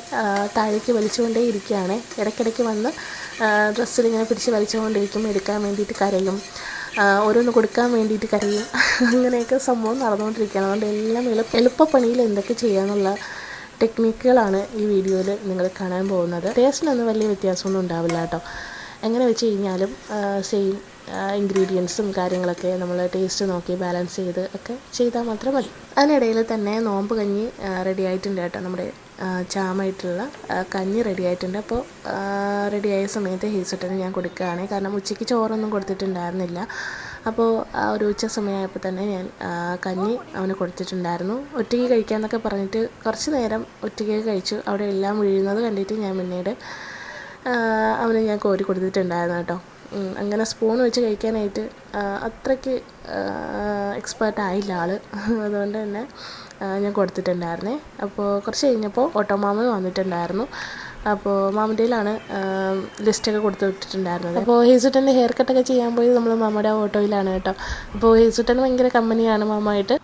താഴേക്ക് വലിച്ചുകൊണ്ടേ ഇരിക്കുകയാണ്. ഇടയ്ക്കിടയ്ക്ക് വന്ന് ഡ്രസ്സിലിങ്ങനെ പിടിച്ച് വലിച്ചുകൊണ്ടിരിക്കും. എടുക്കാൻ വേണ്ടിയിട്ട് കരയും, ഓരോന്ന് കൊടുക്കാൻ വേണ്ടിയിട്ട് കരയും. അങ്ങനെയൊക്കെ സംഭവം നടന്നുകൊണ്ടിരിക്കുകയാണ്. അതുകൊണ്ട് എല്ലാം എളുപ്പപ്പണിയിൽ എന്തൊക്കെ ചെയ്യാമെന്നുള്ള ടെക്നിക്കുകളാണ് ഈ വീഡിയോയിൽ നിങ്ങൾ കാണാൻ പോകുന്നത്. ടേസ്റ്റിനൊന്നും വലിയ വ്യത്യാസമൊന്നും ഉണ്ടാവില്ല കേട്ടോ. എങ്ങനെ വെച്ച് കഴിഞ്ഞാലും സെയിം ഇൻഗ്രീഡിയൻസും കാര്യങ്ങളൊക്കെ നമ്മൾ ടേസ്റ്റ് നോക്കി ബാലൻസ് ചെയ്ത് ഒക്കെ ചെയ്താൽ മാത്രം മതി. അതിനിടയിൽ തന്നെ നോമ്പ് കഞ്ഞി റെഡി ആയിട്ടുണ്ട് കേട്ടോ. നമ്മുടെ ചാമായിട്ടുള്ള കഞ്ഞി റെഡി ആയിട്ടുണ്ട്. അപ്പോൾ റെഡിയായ സമയത്ത് ഹീസട്ടന് ഞാൻ കൊടുക്കുകയാണ്. കാരണം ഉച്ചയ്ക്ക് ചോറൊന്നും കൊടുത്തിട്ടുണ്ടായിരുന്നില്ല. അപ്പോൾ ഒരു ഉച്ച സമയമായപ്പോൾ തന്നെ ഞാൻ കഞ്ഞി അവന് കൊടുത്തിട്ടുണ്ടായിരുന്നു. ഒറ്റയ്ക്ക് കഴിക്കാമെന്നൊക്കെ പറഞ്ഞിട്ട് കുറച്ച് നേരം ഒറ്റയ്ക്ക് കഴിച്ചു. അവിടെ എല്ലാം വീഴുന്നത് കണ്ടിട്ട് ഞാൻ പിന്നീട് അവന് ഞാൻ കോരി കൊടുത്തിട്ടുണ്ടായിരുന്നു കേട്ടോ. അങ്ങനെ സ്പൂൺ വെച്ച് കഴിക്കാനായിട്ട് അത്രയ്ക്ക് എക്സ്പേർട്ട് ആയില്ല ആൾ. അതുകൊണ്ട് തന്നെ ഞാൻ കൊടുത്തിട്ടുണ്ടായിരുന്നേ. അപ്പോൾ കുറച്ച് കഴിഞ്ഞപ്പോൾ ഓട്ടോ മാമൻ വന്നിട്ടുണ്ടായിരുന്നു. അപ്പോൾ മാമൻ്റെയിലാണ് ലിസ്റ്റൊക്കെ കൊടുത്ത് വിട്ടിട്ടുണ്ടായിരുന്നത്. അപ്പോൾ ഹേസുട്ടൻ്റെ ഹെയർ കട്ടൊക്കെ ചെയ്യാൻ പോയി നമ്മൾ മാമയുടെ ഓട്ടോയിലാണ് കേട്ടോ. അപ്പോൾ ഹേസുട്ടൻ ഭയങ്കര കമ്പനിയാണ് മാമയായിട്ട്.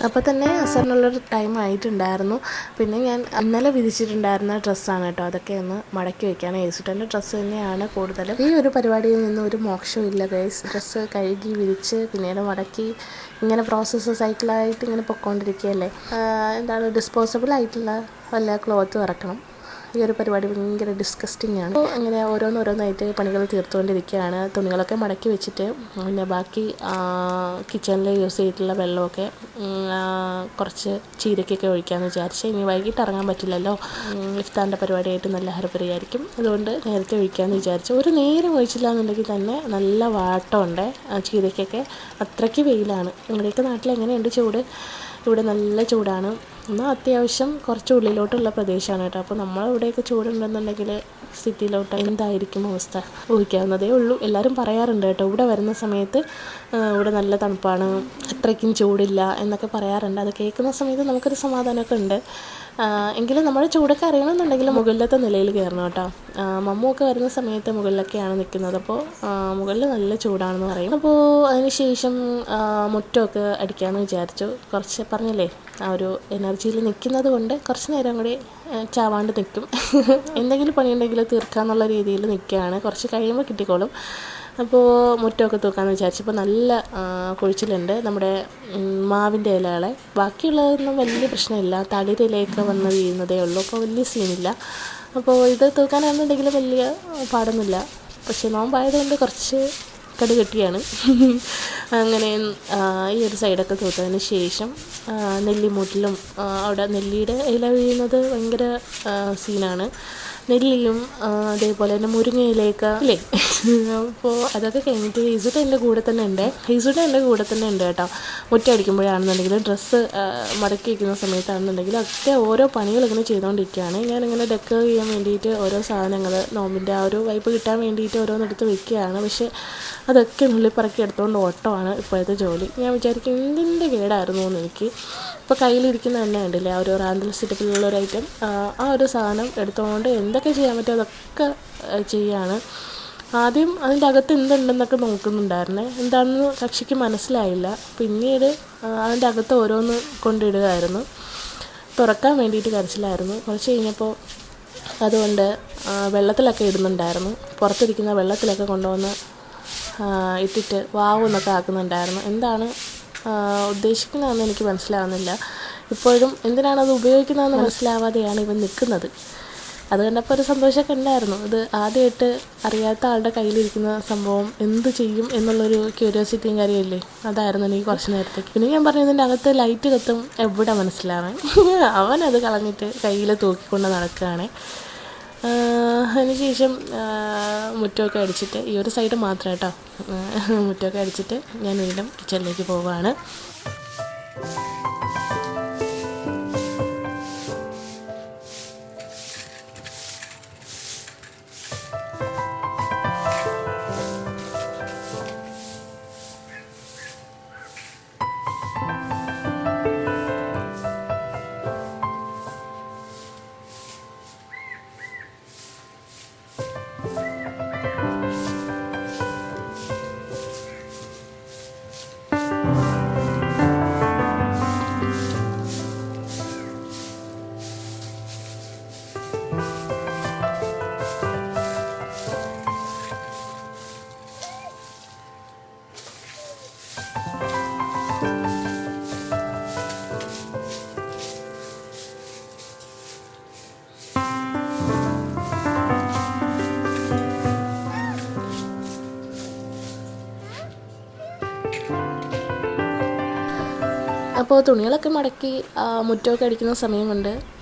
അപ്പോൾ തന്നെ അസറിനുള്ളൊരു ടൈം ആയിട്ടുണ്ടായിരുന്നു. പിന്നെ ഞാൻ ഇന്നലെ വിധിച്ചിട്ടുണ്ടായിരുന്ന ഡ്രസ്സാണ് കേട്ടോ. അതൊക്കെ ഒന്ന് മടക്കി വയ്ക്കാൻ. ഏസുട്ടൻ്റെ ഡ്രസ്സ് തന്നെയാണ് കൂടുതലും. ഈ ഒരു പരിപാടിയിൽ നിന്ന് ഒരു മോക്ഷവും ഇല്ല ഗൈസ്. ഡ്രസ്സ് കഴുകി വിരിച്ച് പിന്നീട് മടക്കി ഇങ്ങനെ പ്രോസസ്സ് സൈക്കിളായിട്ട് ഇങ്ങനെ പൊയ്ക്കൊണ്ടിരിക്കുകയല്ലേ. ഡിസ്പോസിബിൾ ആയിട്ടുള്ള വല്ല ക്ലോത്ത് ഇറക്കണം. ഈ ഒരു പരിപാടി ഭയങ്കര ഡിസ്കസ്റ്റിംഗ് ആണ്. അപ്പോൾ അങ്ങനെ ഓരോന്നോരോന്നായിട്ട് പണികൾ തീർത്തുകൊണ്ടിരിക്കുകയാണ്. തുണികളൊക്കെ മടക്കി വെച്ചിട്ട് പിന്നെ ബാക്കി കിച്ചണിൽ യൂസ് ചെയ്തിട്ടുള്ള വെള്ളമൊക്കെ കുറച്ച് ചീരക്കൊക്കെ ഒഴിക്കാമെന്ന് വിചാരിച്ച്. ഇനി വൈകിട്ട് ഇറങ്ങാൻ പറ്റില്ലല്ലോ, ഇഫ്താറിൻ്റെ പരിപാടിയായിട്ട് നല്ല ഹരപ്പരിയായിരിക്കും. അതുകൊണ്ട് നേരത്തെ ഒഴിക്കാമെന്ന് വിചാരിച്ചു. ഒരു നേരം ഒഴിച്ചില്ല എന്നുണ്ടെങ്കിൽ തന്നെ നല്ല വാട്ടമുണ്ട് ചീരക്കൊക്കെ. അത്രയ്ക്ക് വെയിലാണ്. നിങ്ങളുടെയൊക്കെ നാട്ടിൽ എങ്ങനെയുണ്ട് ചൂട്? ഇവിടെ നല്ല ചൂടാണ്. എന്നാൽ അത്യാവശ്യം കുറച്ച് ഉള്ളിലോട്ടുള്ള പ്രദേശമാണ് കേട്ടോ. അപ്പോൾ നമ്മളിവിടെയൊക്കെ ചൂടുണ്ടെന്നുണ്ടെങ്കിൽ സിറ്റിയിലോട്ട് എന്തായിരിക്കും അവസ്ഥ ഊഹിക്കാവുന്നതേ ഉള്ളൂ. എല്ലാവരും പറയാറുണ്ട് കേട്ടോ, ഇവിടെ വരുന്ന സമയത്ത് ഇവിടെ നല്ല തണുപ്പാണ്, അത്രയ്ക്കും ചൂടില്ല എന്നൊക്കെ പറയാറുണ്ട്. അത് കേൾക്കുന്ന സമയത്ത് നമുക്കൊരു സമാധാനമൊക്കെ ഉണ്ട്. എങ്കിലും നമ്മുടെ ചൂടൊക്കെ അറിയണമെന്നുണ്ടെങ്കിൽ മുകളിലത്തെ നിലയിൽ കയറണം കേട്ടോ. മമ്മുമൊക്കെ വരുന്ന സമയത്ത് മുകളിലൊക്കെയാണ് നിൽക്കുന്നത്. അപ്പോൾ മുകളിൽ നല്ല ചൂടാണെന്ന് പറയും. അപ്പോൾ അതിനുശേഷം മുറ്റമൊക്കെ അടിക്കാമെന്ന് വിചാരിച്ചു. കുറച്ച് പറഞ്ഞില്ലേ, ആ ഒരു എനർജിയിൽ നിൽക്കുന്നത് കൊണ്ട് കുറച്ച് നേരം കൂടി ചാവാണ്ട് നിൽക്കും. എന്തെങ്കിലും പണിയുണ്ടെങ്കിൽ തീർക്കാമെന്നുള്ള രീതിയിൽ നിൽക്കുകയാണ്. കുറച്ച് കഴിയുമ്പോൾ കിട്ടിക്കോളും. അപ്പോൾ മുറ്റമൊക്കെ തൂക്കാമെന്ന് വിചാരിച്ചപ്പോൾ നല്ല കൊഴിച്ചിലുണ്ട് നമ്മുടെ മാവിൻ്റെ ഇലകളെ. ബാക്കിയുള്ളതൊന്നും വലിയ പ്രശ്നമില്ല, തളിരിലയൊക്കെ വന്ന് വീഴുന്നതേ ഉള്ളൂ, അപ്പോൾ വലിയ സീനില്ല. അപ്പോൾ ഇത് തൂക്കാനാണെന്നുണ്ടെങ്കിൽ വലിയ പാടൊന്നുമില്ല, പക്ഷേ നോമ്പായതുകൊണ്ട് കുറച്ച് കടുകെട്ടിയാണ്. അങ്ങനെ ഈ ഒരു സൈഡൊക്കെ തൂത്തതിന് ശേഷം നെല്ലിമൂട്ടിലും അവിടെ നെല്ലിയുടെ ഇല വീഴുന്നത് ഭയങ്കര സീനാണ്. നെല്ലിയും അതേപോലെ തന്നെ മുരിങ്ങയിലേക്ക് ഇല്ലേ. അപ്പോൾ അതൊക്കെ കഴിഞ്ഞിട്ട് ഹീസുട്ട എൻ്റെ കൂടെ തന്നെ ഉണ്ട് കേട്ടോ. മുറ്റടിക്കുമ്പോഴാണെന്നുണ്ടെങ്കിൽ ഡ്രസ്സ് മടക്കി വയ്ക്കുന്ന സമയത്താണെന്നുണ്ടെങ്കിൽ ഒക്കെ ഓരോ പണികൾ ഇങ്ങനെ ചെയ്തുകൊണ്ടിരിക്കുകയാണ്. ഞാനിങ്ങനെ ഡെക്കർ ചെയ്യാൻ വേണ്ടിയിട്ട് ഓരോ സാധനങ്ങൾ നോമ്പിൻ്റെ ആ ഒരു വൈപ്പ് കിട്ടാൻ വേണ്ടിയിട്ട് ഓരോന്നെടുത്ത് വെക്കുകയാണ്. പക്ഷേ അതൊക്കെ നുള്ളിപ്പറക്കി എടുത്തുകൊണ്ട് ഓട്ടമാണ് ഇപ്പോഴത്തെ ജോലി. ഞാൻ വിചാരിക്കും എന്തിൻ്റെ കേടായിരുന്നു എന്ന് എനിക്ക്. ഇപ്പോൾ കയ്യിലിരിക്കുന്ന എണ്ണ ഉണ്ടല്ലേ, ആ ഒരു റാന്തൽ സെറ്റപ്പിലുള്ള ഒരു ഐറ്റം, ആ ഒരു സാധനം എടുത്തുകൊണ്ട് എന്തൊക്കെ ചെയ്യാൻ പറ്റുമോ അതൊക്കെ ചെയ്യാണ്. ആദ്യം അതിൻ്റെ അകത്ത് എന്തുണ്ടെന്നൊക്കെ നോക്കുന്നുണ്ടായിരുന്നേ, എന്താണെന്ന് കക്ഷിക്ക് മനസ്സിലായില്ല. പിന്നീട് അതിൻ്റെ അകത്ത് ഓരോന്ന് കൊണ്ടിടുകയായിരുന്നു. തുറക്കാൻ വേണ്ടിയിട്ട് കരച്ചിലായിരുന്നു. കുറച്ച് കഴിഞ്ഞപ്പോൾ അതുകൊണ്ട് വെള്ളത്തിലൊക്കെ ഇടുന്നുണ്ടായിരുന്നു. പുറത്തിരിക്കുന്ന വെള്ളത്തിലൊക്കെ കൊണ്ടുവന്ന് ഇട്ടിട്ട് വാവ് എന്നൊക്കെ ആക്കുന്നുണ്ടായിരുന്നു. എന്താണ് ഉദ്ദേശിക്കുന്നതെന്ന് എനിക്ക് മനസ്സിലാവുന്നില്ല. ഇപ്പോഴും എന്തിനാണത് ഉപയോഗിക്കുന്നതെന്ന് മനസ്സിലാവാതെയാണ് ഇവൻ നിൽക്കുന്നത്. അത് കണ്ടപ്പോൾ ഒരു സന്തോഷമൊക്കെ ഉണ്ടായിരുന്നു. ഇത് ആദ്യമായിട്ട് അറിയാത്ത ആളുടെ കയ്യിലിരിക്കുന്ന സംഭവം എന്ത് ചെയ്യും എന്നുള്ളൊരു ക്യൂരിയോസിറ്റിയും കാര്യമില്ലേ, അതായിരുന്നു എനിക്ക് കുറച്ച് നേരത്തേക്ക്. പിന്നെ ഞാൻ പറഞ്ഞു ഇതിൻ്റെ അകത്ത് ലൈറ്റ് കത്തും, എവിടെ മനസ്സിലാവാൻ. അവനത് കളഞ്ഞിട്ട് കയ്യിൽ തൂക്കിക്കൊണ്ട് നടക്കുകയാണ്. അതിനുശേഷം മുറ്റമൊക്കെ അടിച്ചിട്ട്, ഈ ഒരു സൈഡ് മാത്രം കേട്ടോ, മുറ്റമൊക്കെ അടിച്ചിട്ട് ഞാൻ വീണ്ടും കിച്ചണിലേക്ക് പോവുകയാണ്. അപ്പോൾ തുണികളൊക്കെ മടക്കി മുറ്റമൊക്കെ അടിക്കുന്ന സമയം കൊണ്ട്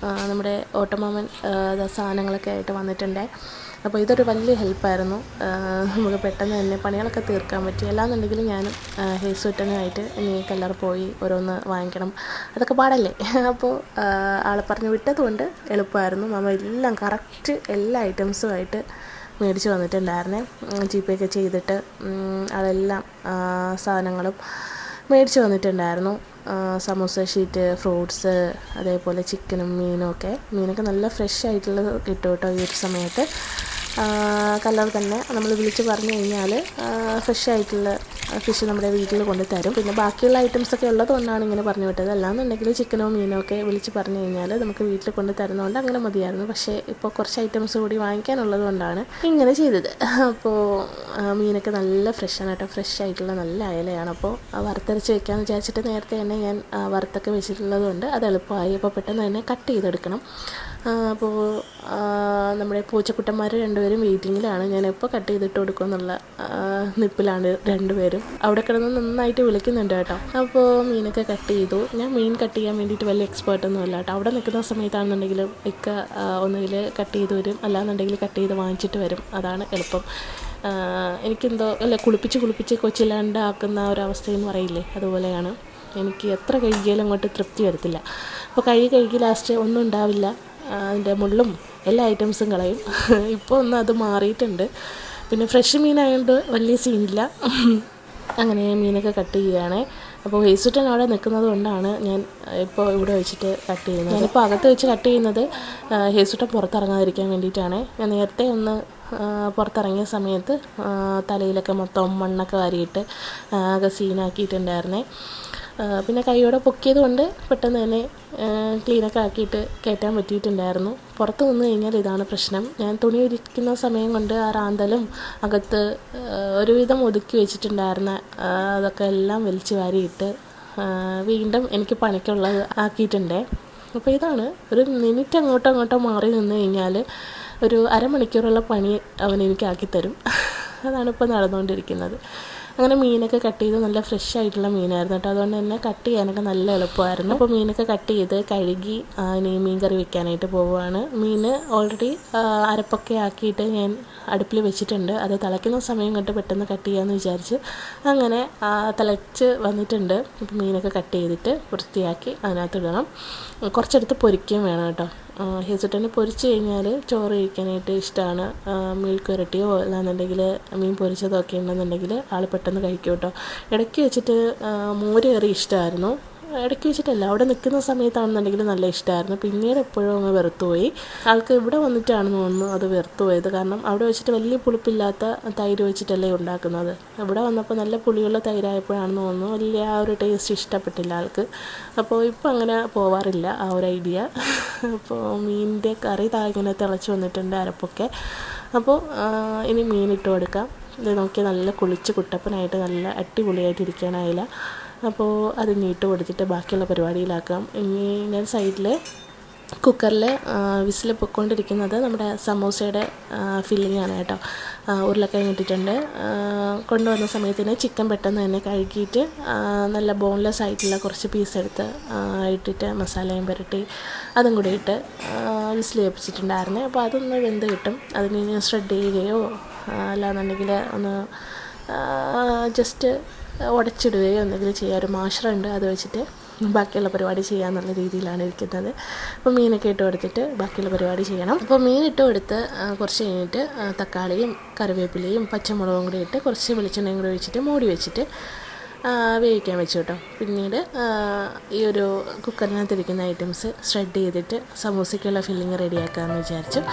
നമ്മുടെ ഓട്ടമാമൻ സാധനങ്ങളൊക്കെ ആയിട്ട് വന്നിട്ടുണ്ട്. അപ്പോൾ ഇതൊരു വലിയ ഹെൽപ്പായിരുന്നു. നമുക്ക് പെട്ടെന്ന് തന്നെ പണികളൊക്കെ തീർക്കാൻ പറ്റി. അല്ലാന്നുണ്ടെങ്കിൽ ഞാനും ഹേസുട്ടനുമായിട്ട് ഇനി കല്ലറ പോയി ഓരോന്ന് വാങ്ങിക്കണം, അതൊക്കെ പാടല്ലേ. അപ്പോൾ ആളെ പറഞ്ഞ് വിട്ടതുകൊണ്ട് എളുപ്പമായിരുന്നു. മാമ എല്ലാം കറക്റ്റ് എല്ലാ ഐറ്റംസുമായിട്ട് മേടിച്ച് വന്നിട്ടുണ്ടായിരുന്നേ. ജിപേ ഒക്കെ ചെയ്തിട്ട് ആളെല്ലാം സാധനങ്ങളും മേടിച്ച് വന്നിട്ടുണ്ടായിരുന്നു. സമൂസ ഷീറ്റ്, ഫ്രൂട്ട്സ്, അതേപോലെ ചിക്കനും മീനൊക്കെ നല്ല ഫ്രഷ് ആയിട്ടുള്ളത് കിട്ടും കേട്ടോ ഈ ഒരു സമയത്ത്. കല്ലറ തന്നെ നമ്മൾ വിളിച്ച് പറഞ്ഞു കഴിഞ്ഞാൽ ഫ്രഷ് ആയിട്ടുള്ള ഫിഷ് നമ്മുടെ വീട്ടിൽ കൊണ്ട് തരും. പിന്നെ ബാക്കിയുള്ള ഐറ്റംസൊക്കെ ഉള്ളത് കൊണ്ടാണ് ഇങ്ങനെ പറഞ്ഞു വിട്ടത്. അല്ലാന്നുണ്ടെങ്കിൽ ചിക്കനോ മീനോ ഒക്കെ വിളിച്ച് പറഞ്ഞു കഴിഞ്ഞാൽ നമുക്ക് വീട്ടിൽ കൊണ്ട് തരുന്നതുകൊണ്ട് അങ്ങനെ മതിയായിരുന്നു. പക്ഷേ ഇപ്പോൾ കുറച്ച് ഐറ്റംസ് കൂടി വാങ്ങിക്കാനുള്ളത് കൊണ്ടാണ് ഇങ്ങനെ ചെയ്തത്. അപ്പോൾ മീനൊക്കെ നല്ല ഫ്രഷാണ് കേട്ടോ, ഫ്രഷ് ആയിട്ടുള്ള നല്ല അയലയാണ്. അപ്പോൾ വറുത്തരച്ച് വെക്കാമെന്ന് വിചാരിച്ചിട്ട് നേരത്തെ തന്നെ ഞാൻ വറുത്തൊക്കെ വെച്ചിട്ടുള്ളത് കൊണ്ട് അത് എളുപ്പമായി. അപ്പോൾ പെട്ടെന്ന് തന്നെ കട്ട് ചെയ്തെടുക്കണം. അപ്പോൾ നമ്മുടെ പൂച്ചക്കുട്ടന്മാർ രണ്ടുപേരും വെയിറ്റിങ്ങിലാണ്. ഞാൻ എപ്പോൾ കട്ട് ചെയ്തിട്ട് കൊടുക്കുമെന്നുള്ള നിപ്പിലാണ് രണ്ടുപേരും. അവിടെ കിടന്ന് നന്നായിട്ട് വിളിക്കുന്നുണ്ട് കേട്ടോ. അപ്പോൾ മീനൊക്കെ കട്ട് ചെയ്തു. ഞാൻ മീൻ കട്ട് ചെയ്യാൻ വേണ്ടിയിട്ട് വലിയ എക്സ്പേർട്ടൊന്നും അല്ല കേട്ടോ. അവിടെ നിൽക്കുന്ന സമയത്താണെന്നുണ്ടെങ്കിലും ഒന്നുകിൽ കട്ട് ചെയ്ത് വരും, അല്ലാന്നുണ്ടെങ്കിൽ കട്ട് ചെയ്ത് വാങ്ങിച്ചിട്ട് വരും. അതാണ് എളുപ്പം. എനിക്കെന്തോ കുളിപ്പിച്ച് കൊച്ചില്ലാണ്ടാക്കുന്ന ഒരവസ്ഥയെന്ന് പറയില്ലേ, അതുപോലെയാണ്. എനിക്ക് എത്ര കഴുകിയാലും അങ്ങോട്ട് തൃപ്തി വരത്തില്ല. അപ്പോൾ കഴുകി ലാസ്റ്റ് ഒന്നും ഉണ്ടാവില്ല, അതിൻ്റെ മുള്ളും എല്ലാ ഐറ്റംസും കളയും. ഇപ്പോൾ ഒന്ന് അത് മാറിയിട്ടുണ്ട്. പിന്നെ ഫ്രഷ് മീനായതുകൊണ്ട് വലിയ സീനില്ല. അങ്ങനെ മീനൊക്കെ കട്ട് ചെയ്യുകയാണ്. അപ്പോൾ ഹേസുട്ടൻ അവിടെ നിൽക്കുന്നത് കൊണ്ടാണ് ഞാൻ ഇപ്പോൾ ഇവിടെ വെച്ചിട്ട് കട്ട് ചെയ്യുന്നത്. ഞാനിപ്പോൾ അകത്ത് വെച്ച് കട്ട് ചെയ്യുന്നത് ഹേസുട്ടൻ പുറത്തിറങ്ങാതിരിക്കാൻ വേണ്ടിയിട്ടാണ്. ഞാൻ നേരത്തെ ഒന്ന് പുറത്തിറങ്ങിയ സമയത്ത് തലയിലൊക്കെ മൊത്തം മണ്ണൊക്കെ വാരിയിട്ട് ആകെ സീനാക്കിയിട്ടുണ്ടായിരുന്നേ. പിന്നെ കൈയോടെ പൊക്കിയത് കൊണ്ട് പെട്ടെന്ന് തന്നെ ക്ലീനൊക്കെ ആക്കിയിട്ട് കയറ്റാൻ പറ്റിയിട്ടുണ്ടായിരുന്നു. പുറത്ത് നിന്ന് കഴിഞ്ഞാൽ ഇതാണ് പ്രശ്നം. ഞാൻ തുണി ഇരിക്കുന്ന സമയം കൊണ്ട് ആ റാന്തലും അകത്ത് ഒരുവിധം ഒതുക്കി വെച്ചിട്ടുണ്ടായിരുന്ന അതൊക്കെ എല്ലാം വലിച്ചു വാരിയിട്ട് വീണ്ടും എനിക്ക് പണിക്കുള്ളത് ആക്കിയിട്ടുണ്ട്. അപ്പോൾ ഇതാണ്, ഒരു മിനിറ്റ് അങ്ങോട്ടോ മാറി നിന്ന് കഴിഞ്ഞാൽ ഒരു അരമണിക്കൂറുള്ള പണി അവൻ എനിക്ക് ആക്കിത്തരും. അതാണ് ഇപ്പോൾ നടന്നുകൊണ്ടിരിക്കുന്നത്. അങ്ങനെ മീനൊക്കെ കട്ട് ചെയ്ത് നല്ല ഫ്രഷ് ആയിട്ടുള്ള മീനായിരുന്നു കേട്ടോ. അതുകൊണ്ട് തന്നെ കട്ട് ചെയ്യാനൊക്കെ നല്ല എളുപ്പമായിരുന്നു. അപ്പോൾ മീനൊക്കെ കട്ട് ചെയ്ത് കഴുകി ഇനി മീൻ കറി വെക്കാനായിട്ട് പോവുകയാണ്. മീൻ ഓൾറെഡി അരപ്പൊക്കെ ആക്കിയിട്ട് ഞാൻ അടുപ്പിൽ വെച്ചിട്ടുണ്ട്. അത് തിളയ്ക്കുന്ന സമയം കൊണ്ട് പെട്ടെന്ന് കട്ട് ചെയ്യാമെന്ന് വിചാരിച്ച് അങ്ങനെ തിളച്ച് വന്നിട്ടുണ്ട്. അപ്പോൾ മീനൊക്കെ കട്ട് ചെയ്തിട്ട് വൃത്തിയാക്കി അതിനകത്ത് ഇടണം. കുറച്ചെടുത്ത് പൊരിക്കുകയും വേണം കേട്ടോ. ഹേസുട്ടന് പൊരിച്ച് കഴിഞ്ഞാൽ ചോറ് കഴിക്കാനായിട്ട് ഇഷ്ടമാണ്. മെഴുക്ക് പുരട്ടിയോ അല്ലാന്നുണ്ടെങ്കിൽ മീൻ പൊരിച്ചതൊക്കെ ഉണ്ടെന്നുണ്ടെങ്കിൽ ആൾ പെട്ടെന്ന് കഴിക്കും കേട്ടോ. ഇടയ്ക്ക് വെച്ചിട്ട് മോര് കറി ഇഷ്ടമായിരുന്നു. ഇടയ്ക്ക് വെച്ചിട്ടല്ല, അവിടെ നിൽക്കുന്ന സമയത്താണെന്നുണ്ടെങ്കിൽ നല്ല ഇഷ്ടമായിരുന്നു. പിന്നീട് എപ്പോഴും അങ്ങ് വെറുത്തുപോയി. ആൾക്ക് ഇവിടെ വന്നിട്ടാണെന്ന് തോന്നുന്നു അത് വെറുത്തുപോയത്. കാരണം അവിടെ വെച്ചിട്ട് വലിയ പുളിപ്പില്ലാത്ത തൈര് വെച്ചിട്ടല്ലേ ഉണ്ടാക്കുന്നത്. ഇവിടെ വന്നപ്പോൾ നല്ല പുളിയുള്ള തൈരായപ്പോഴാണെന്ന് തോന്നുന്നു വലിയ ആ ഒരു ടേസ്റ്റ് ഇഷ്ടപ്പെട്ടില്ല ആൾക്ക്. അപ്പോൾ ഇപ്പം അങ്ങനെ പോവാറില്ല ആ ഒരു ഐഡിയ. അപ്പോൾ മീനിൻ്റെ കറി ഇങ്ങനെ തിളച്ച് വന്നിട്ടുണ്ട് അരപ്പൊക്കെ. അപ്പോൾ ഇനി മീനിട്ട് കൊടുക്കാം. ഇത് നോക്കി നല്ല കുളിച്ച് കുട്ടപ്പനായിട്ട് നല്ല അടിപൊളിയായിട്ട് ഇരിക്കാനായില്ല. അപ്പോൾ അത് നീട്ട് കൊടുത്തിട്ട് ബാക്കിയുള്ള പരിപാടിയിലാക്കാം. ഇനി ഞാൻ സൈഡിൽ കുക്കറിൽ വിസിൽ പൊയ്ക്കൊണ്ടിരിക്കുന്നത് നമ്മുടെ സമോസയുടെ ഫില്ലിംഗ് ആണ് കേട്ടോ. ഉരുളക്കിഴങ്ങ് ഇട്ടിട്ടുണ്ട്. കൊണ്ടുവന്ന സമയത്തിന് ചിക്കൻ പെട്ടെന്ന് തന്നെ കഴുകിയിട്ട് നല്ല ബോൺലെസ് ആയിട്ടുള്ള കുറച്ച് പീസ് എടുത്ത് ഇട്ടിട്ട് മസാലയും പുരട്ടി അതും കൂടി ഇട്ട് വിസിൽ വെപ്പിച്ചിട്ടുണ്ടായിരുന്നു. അപ്പോൾ അതൊന്ന് വെന്ത് കിട്ടും. അതിന് ഷ്രെഡ് ചെയ്യുകയോ അല്ലാന്നുണ്ടെങ്കിൽ ഒന്ന് ജസ്റ്റ് ഉടച്ചിടുകയോ എന്തെങ്കിലും ചെയ്യുക. ഒരു മാഷറുണ്ട്, അത് വെച്ചിട്ട് ബാക്കിയുള്ള പരിപാടി ചെയ്യാമെന്നുള്ള രീതിയിലാണ് ഇരിക്കുന്നത്. അപ്പോൾ മീനൊക്കെ ഇട്ട് കൊടുത്തിട്ട് ബാക്കിയുള്ള പരിപാടി ചെയ്യണം. അപ്പോൾ മീൻ ഇട്ട് കൊടുത്ത് കുറച്ച് കഴിഞ്ഞിട്ട് തക്കാളിയും കറിവേപ്പിലയും പച്ചമുളകും കൂടി ഇട്ട് കുറച്ച് വെളിച്ചെണ്ണയും കൂടി ഒഴിച്ചിട്ട് മൂടി വെച്ചിട്ട് വേവിക്കാൻ വെച്ചു കേട്ടോ. പിന്നീട് ഈ ഒരു കുക്കറിനകത്തിരിക്കുന്ന ഐറ്റംസ് ഷ്രെഡ് ചെയ്തിട്ട് സമൂസയ്ക്കുള്ള ഫില്ലിങ് റെഡിയാക്കാമെന്ന് വിചാരിച്ചു.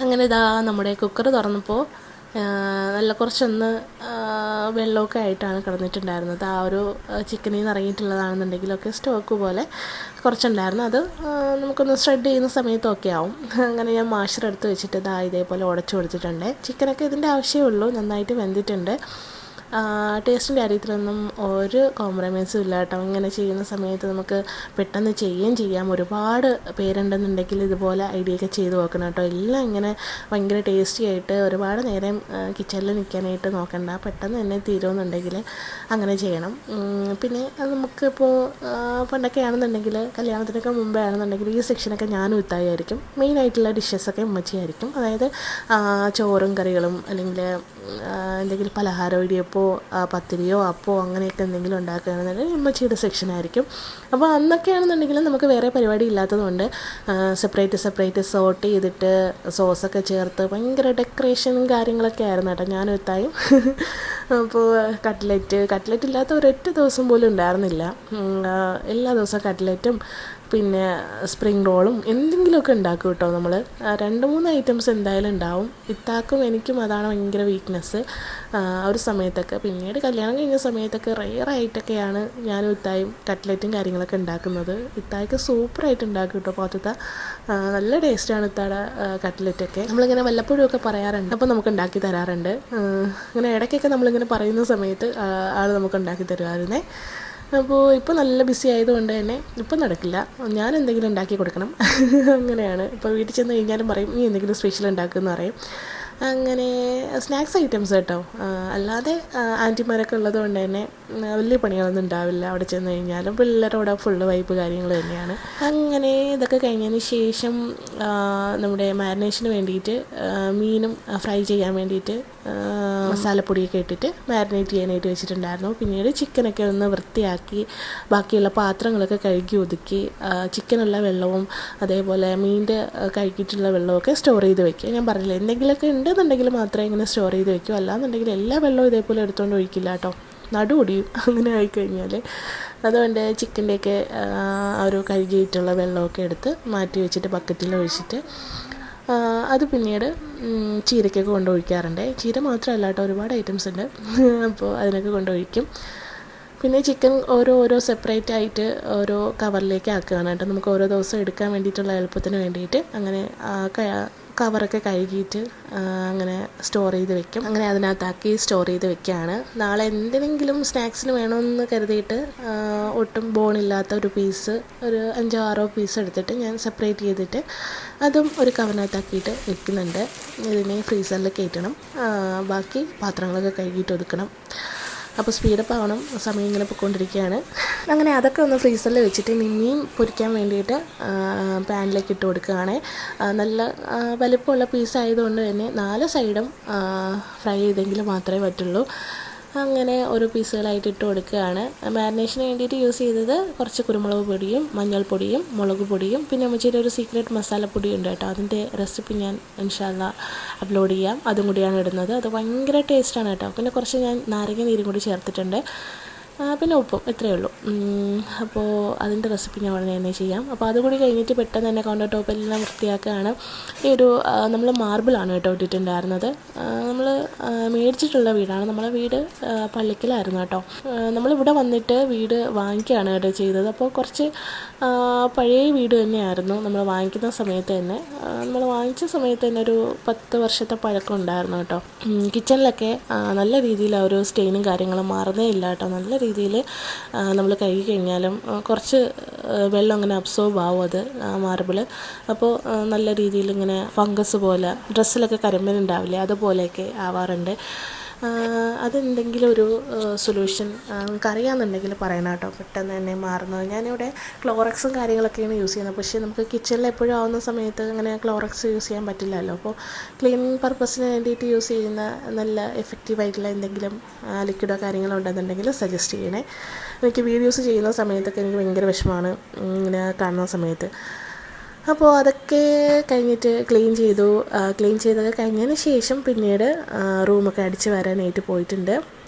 അങ്ങനെ ഇതാ നമ്മുടെ കുക്കർ തുറന്നപ്പോൾ നല്ല കുറച്ചൊന്ന് വെള്ളമൊക്കെ ആയിട്ടാണ് കിടന്നിട്ടുണ്ടായിരുന്നത്. ആ ഒരു ചിക്കനിൽ നിന്ന് ഇറങ്ങിയിട്ടുള്ളതാണെന്നുണ്ടെങ്കിലൊക്കെ സ്റ്റോക്ക് പോലെ കുറച്ചുണ്ടായിരുന്നു. അത് നമുക്കൊന്ന് ഷ്രെഡ് ചെയ്യുന്ന സമയത്തൊക്കെ ആവും. അങ്ങനെ ഞാൻ മാഷർ എടുത്ത് വെച്ചിട്ട് ഇതേപോലെ ഉടച്ചു കൊടുത്തിട്ടുണ്ട്. ചിക്കനൊക്കെ ഇതിൻ്റെ ആവശ്യമേ ഉള്ളൂ, നന്നായിട്ട് വെന്തിട്ടുണ്ട്. ടേസ്റ്റിൻ്റെ കാര്യത്തിലൊന്നും ഒരു കോംപ്രമൈസും ഇല്ല കേട്ടോ. ഇങ്ങനെ ചെയ്യുന്ന സമയത്ത് നമുക്ക് പെട്ടെന്ന് ചെയ്യുകയും ചെയ്യാം. ഒരുപാട് പേരുണ്ടെന്നുണ്ടെങ്കിൽ ഇതുപോലെ ഐഡിയ ഒക്കെ ചെയ്ത് നോക്കണം കേട്ടോ. എല്ലാം ഇങ്ങനെ ഭയങ്കര ടേസ്റ്റി ആയിട്ട് ഒരുപാട് നേരം കിച്ചണിൽ നിൽക്കാനായിട്ട് നോക്കണ്ട, പെട്ടെന്ന് തന്നെ തീരുമെന്നുണ്ടെങ്കിൽ അങ്ങനെ ചെയ്യണം. പിന്നെ നമുക്കിപ്പോൾ പണ്ടൊക്കെ ആണെന്നുണ്ടെങ്കിൽ കല്യാണത്തിനൊക്കെ മുമ്പേ ആണെന്നുണ്ടെങ്കിൽ ഈ സെക്ഷനൊക്കെ ഞാനും ഇത്തായിരിക്കും. മെയിനായിട്ടുള്ള ഡിഷസൊക്കെ ഉമ്മച്ചിയായിരിക്കും. അതായത് ചോറും കറികളും അല്ലെങ്കിൽ എന്തെങ്കിലും പലഹാരം ഇടിയപ്പോൾ പത്തിരിയോ അപ്പോ അങ്ങനെയൊക്കെ എന്തെങ്കിലും ഉണ്ടാക്കുകയാണെന്നുണ്ടെങ്കിൽ ഉമ്മച്ചിയുടെ സെക്ഷനായിരിക്കും. അപ്പോൾ അന്നൊക്കെ ആണെന്നുണ്ടെങ്കിൽ നമുക്ക് വേറെ പരിപാടി ഇല്ലാത്തതുകൊണ്ട് സെപ്പറേറ്റ് സോർട്ട് ചെയ്തിട്ട് സോസൊക്കെ ചേർത്ത് ഭയങ്കര ഡെക്കറേഷനും കാര്യങ്ങളൊക്കെ ആയിരുന്നു കേട്ടോ ഞാനും ഇത്തായും. അപ്പോൾ കട്ട്ലറ്റ് ഇല്ലാത്ത ഒരൊറ്റ ദിവസം പോലും ഉണ്ടായിരുന്നില്ല. എല്ലാ ദിവസവും കട്ട്ലറ്റും പിന്നെ സ്പ്രിംഗ് റോളും എന്തെങ്കിലുമൊക്കെ ഉണ്ടാക്കും കേട്ടോ. നമ്മൾ 2-3 ഐറ്റംസ് എന്തായാലും ഉണ്ടാവും. ഇത്താക്കും എനിക്കും അതാണ് ഭയങ്കര വീക്ക്നെസ് ഒരു സമയത്തൊക്കെ. പിന്നീട് കല്യാണം കഴിഞ്ഞ സമയത്തൊക്കെ റെയറായിട്ടൊക്കെയാണ് ഞാനും ഇത്തായും കട്ട്ലറ്റും കാര്യങ്ങളൊക്കെ ഉണ്ടാക്കുന്നത്. ഇത്തായ്ക്ക് സൂപ്പറായിട്ട് ഉണ്ടാക്കും കേട്ടോ. പുറത്തത്തെ നല്ല ടേസ്റ്റാണ് ഇത്താടെ കട്ട്ലറ്റൊക്കെ. നമ്മളിങ്ങനെ വല്ലപ്പോഴും ഒക്കെ പറയാറുണ്ട്, അപ്പോൾ നമുക്ക് ഉണ്ടാക്കി തരാറുണ്ട്. അങ്ങനെ ഇടയ്ക്കൊക്കെ നമ്മളിങ്ങനെ പറയുന്ന സമയത്ത് ആൾ നമുക്ക് ഉണ്ടാക്കി തരുമായിരുന്നേ. അപ്പോൾ ഇപ്പോൾ നല്ല ബിസി ആയതുകൊണ്ട് തന്നെ ഇപ്പം നടക്കില്ല. ഞാൻ എന്തെങ്കിലും ഉണ്ടാക്കി കൊടുക്കണം, അങ്ങനെയാണ്. ഇപ്പോൾ വീട്ടിൽ ചെന്ന് കഴിഞ്ഞാലും പറയും നീ എന്തെങ്കിലും സ്പെഷ്യൽ ഉണ്ടാക്കുമെന്ന് പറയും. അങ്ങനെ സ്നാക്സ് ഐറ്റംസ് കേട്ടോ. അല്ലാതെ ആൻറ്റിമാരൊക്കെ ഉള്ളത് കൊണ്ട് തന്നെ വലിയ പണികളൊന്നും ഉണ്ടാവില്ല. അവിടെ ചെന്ന് കഴിഞ്ഞാലും പിള്ളേരോടെ ഫുള്ള് വൈബ് കാര്യങ്ങൾ തന്നെയാണ്. അങ്ങനെ ഇതൊക്കെ കഴിഞ്ഞതിന് ശേഷം നമ്മുടെ മാരിനേഷന് വേണ്ടിയിട്ട് മീനും ഫ്രൈ ചെയ്യാൻ വേണ്ടിയിട്ട് മസാലപ്പൊടിയൊക്കെ ഇട്ടിട്ട് മാരിനേറ്റ് ചെയ്യാനായിട്ട് വെച്ചിട്ടുണ്ടായിരുന്നു. പിന്നീട് ചിക്കനൊക്കെ ഒന്ന് വൃത്തിയാക്കി ബാക്കിയുള്ള പാത്രങ്ങളൊക്കെ കഴുകി ഒതുക്കി ചിക്കനുള്ള വെള്ളവും അതേപോലെ മീനിൻ്റെ കഴുകിയിട്ടുള്ള വെള്ളമൊക്കെ സ്റ്റോർ ചെയ്ത് വെക്കുക. ഞാൻ പറഞ്ഞില്ല, എന്തെങ്കിലുമൊക്കെ ഉണ്ടെന്നുണ്ടെങ്കിൽ മാത്രമേ ഇങ്ങനെ സ്റ്റോർ ചെയ്ത് വെക്കൂ, അല്ലാന്നുണ്ടെങ്കിൽ എല്ലാ വെള്ളവും ഇതേപോലെ എടുത്തുകൊണ്ട് ഒഴിക്കില്ല കേട്ടോ, നടുവൊടിയും അങ്ങനെ ആയിക്കഴിഞ്ഞാൽ. അതുകൊണ്ട് ചിക്കൻ്റെയൊക്കെ ഒരു കഴുകിയിട്ടുള്ള വെള്ളമൊക്കെ എടുത്ത് മാറ്റി വെച്ചിട്ട് ബക്കറ്റിൽ ഒഴിച്ചിട്ട് അത് പിന്നീട് ചീരയ്ക്കൊക്കെ കൊണ്ടൊഴിക്കാറുണ്ട്. ചീര മാത്രമല്ല കേട്ടോ, ഒരുപാട് ഐറ്റംസ് ഉണ്ട്, അപ്പോൾ അതിനൊക്കെ കൊണ്ടൊഴിക്കും. പിന്നെ ചിക്കൻ ഓരോ സെപ്പറേറ്റ് ആയിട്ട് ഓരോ കവറിലേക്ക് ആക്കുകയാണ് കേട്ടോ, നമുക്ക് ഓരോ ദിവസം എടുക്കാൻ വേണ്ടിയിട്ടുള്ള എളുപ്പത്തിന് വേണ്ടിയിട്ട്. അങ്ങനെ കവറൊക്കെ കഴുകിയിട്ട് അങ്ങനെ സ്റ്റോർ ചെയ്ത് വെക്കും. അങ്ങനെ അതിനകത്താക്കി സ്റ്റോർ ചെയ്ത് വെക്കുകയാണ്. നാളെ എന്തെങ്കിലും സ്നാക്സിന് വേണമെന്ന് കരുതിയിട്ട് ഒട്ടും ബോണില്ലാത്ത ഒരു പീസ്, ഒരു 5-6 പീസ് എടുത്തിട്ട് ഞാൻ സെപ്പറേറ്റ് ചെയ്തിട്ട് അതും ഒരു കവറിനകത്താക്കിയിട്ട് വെക്കുന്നുണ്ട്. ഇതിനെ ഫ്രീസറിൽ കയറ്റണം, ബാക്കി പാത്രങ്ങളൊക്കെ കഴുകിയിട്ട് ഒതുക്കണം. അപ്പോൾ സ്പീഡപ്പ് ആവണം, സമയം ഇങ്ങനെ പൊയ്ക്കൊണ്ടിരിക്കുകയാണ്. അങ്ങനെ അതൊക്കെ ഒന്ന് ഫ്രീസറിൽ വെച്ചിട്ട് മീൻ പൊരിക്കാൻ വേണ്ടിയിട്ട് പാനിലേക്ക് ഇട്ട് കൊടുക്കുകയാണ്. നല്ല വലിപ്പമുള്ള പീസായതുകൊണ്ട് തന്നെ 4 സൈഡും ഫ്രൈ ചെയ്തെങ്കിൽ മാത്രമേ പറ്റുള്ളൂ. അങ്ങനെ ഓരോ പീസുകളായിട്ട് ഇട്ട് കൊടുക്കുകയാണ്. മാരിനേഷന് വേണ്ടിയിട്ട് യൂസ് ചെയ്തത് കുറച്ച് കുരുമുളക് പൊടിയും മഞ്ഞൾപ്പൊടിയും മുളക് പൊടിയും പിന്നെ അമ്മച്ചിയുടെ ഒരു സീക്രട്ട് മസാലപ്പൊടി ഉണ്ട് കേട്ടോ, അതിൻ്റെ റെസിപ്പി ഞാൻ ഇൻഷാ അല്ലാ അപ്ലോഡ് ചെയ്യാം. അതും കൂടിയാണ് ഇടുന്നത്. അത് ഭയങ്കര ടേസ്റ്റാണ് കേട്ടോ. പിന്നെ കുറച്ച് ഞാൻ നാരങ്ങ നീരും കൂടി ചേർത്തിട്ടുണ്ട്, പിന്നെ ഉപ്പും, ഇത്രയേ ഉള്ളൂ. അപ്പോൾ അതിൻ്റെ റെസിപ്പി ഞാൻ ഉടനെ തന്നെ ചെയ്യാം. അപ്പോൾ അതുകൂടി കഴിഞ്ഞിട്ട് പെട്ടെന്ന് തന്നെ കൗണ്ടർ ടോപ്പെല്ലാം വൃത്തിയാക്കുകയാണ്. ഈ ഒരു നമ്മൾ മാർബിളാണ് കേട്ടോ ഇട്ടിട്ടുണ്ടായിരുന്നത്. നമ്മൾ മേടിച്ചിട്ടുള്ള വീടാണ്, നമ്മളെ വീട് പള്ളിക്കലായിരുന്നു കേട്ടോ. നമ്മളിവിടെ വന്നിട്ട് വീട് വാങ്ങിക്കുകയാണ് കേട്ടോ ചെയ്തത്. അപ്പോൾ കുറച്ച് പഴയ വീട് തന്നെയായിരുന്നു നമ്മൾ വാങ്ങിക്കുന്ന സമയത്ത് തന്നെ. നമ്മൾ വാങ്ങിച്ച സമയത്ത് തന്നെ ഒരു 10 വർഷത്തെ പഴക്കം ഉണ്ടായിരുന്നു കേട്ടോ. കിച്ചണിലൊക്കെ നല്ല രീതിയിൽ ആ ഒരു സ്റ്റെയിനും കാര്യങ്ങളും മാറുന്നേ ഇല്ല കേട്ടോ. നല്ല രീതിയിൽ നമ്മൾ കഴുകി കഴിഞ്ഞാലും കുറച്ച് വെള്ളം അങ്ങനെ അബ്സോർബ് ആവും അത് മാർബിൾ. അപ്പോൾ നല്ല രീതിയിൽ ഇങ്ങനെ ഫംഗസ് പോലെ ഡ്രസ്സിലൊക്കെ കരിമ്പനുണ്ടാവില്ലേ, അതുപോലെയൊക്കെ ആവാറുണ്ട്. അതെന്തെങ്കിലും ഒരു സൊല്യൂഷൻ നിങ്ങൾക്ക് അറിയാമെന്നുണ്ടെങ്കിൽ പറയണം കേട്ടോ, പെട്ടെന്ന് തന്നെ മാറുന്നത്. ഞാനിവിടെ ക്ലോറക്സും കാര്യങ്ങളൊക്കെയാണ് യൂസ് ചെയ്യുന്നത്. പക്ഷേ നമുക്ക് കിച്ചണിൽ എപ്പോഴും ആവുന്ന സമയത്ത് അങ്ങനെ ക്ലോറക്സ് യൂസ് ചെയ്യാൻ പറ്റില്ലല്ലോ. അപ്പോൾ ക്ലീനിങ് പർപ്പസിന് വേണ്ടിയിട്ട് യൂസ് ചെയ്യുന്ന നല്ല എഫക്റ്റീവായിട്ടുള്ള എന്തെങ്കിലും ലിക്വിഡോ കാര്യങ്ങളോ ഉണ്ടെന്നുണ്ടെങ്കിൽ സജസ്റ്റ് ചെയ്യണേ. എനിക്ക് വീഡിയോസ് ചെയ്യുന്ന സമയത്തൊക്കെ എനിക്ക് ഭയങ്കര വിഷമമാണ് ഇങ്ങനെ കാണുന്ന സമയത്ത്. അപ്പോൾ അതൊക്കെ കഴിഞ്ഞിട്ട് ക്ലീൻ ചെയ്തൊക്കെ കഴിഞ്ഞതിന് ശേഷം പിന്നീട് റൂമൊക്കെ അടിച്ച് വരാനായിട്ട് പോയിട്ടുണ്ട്.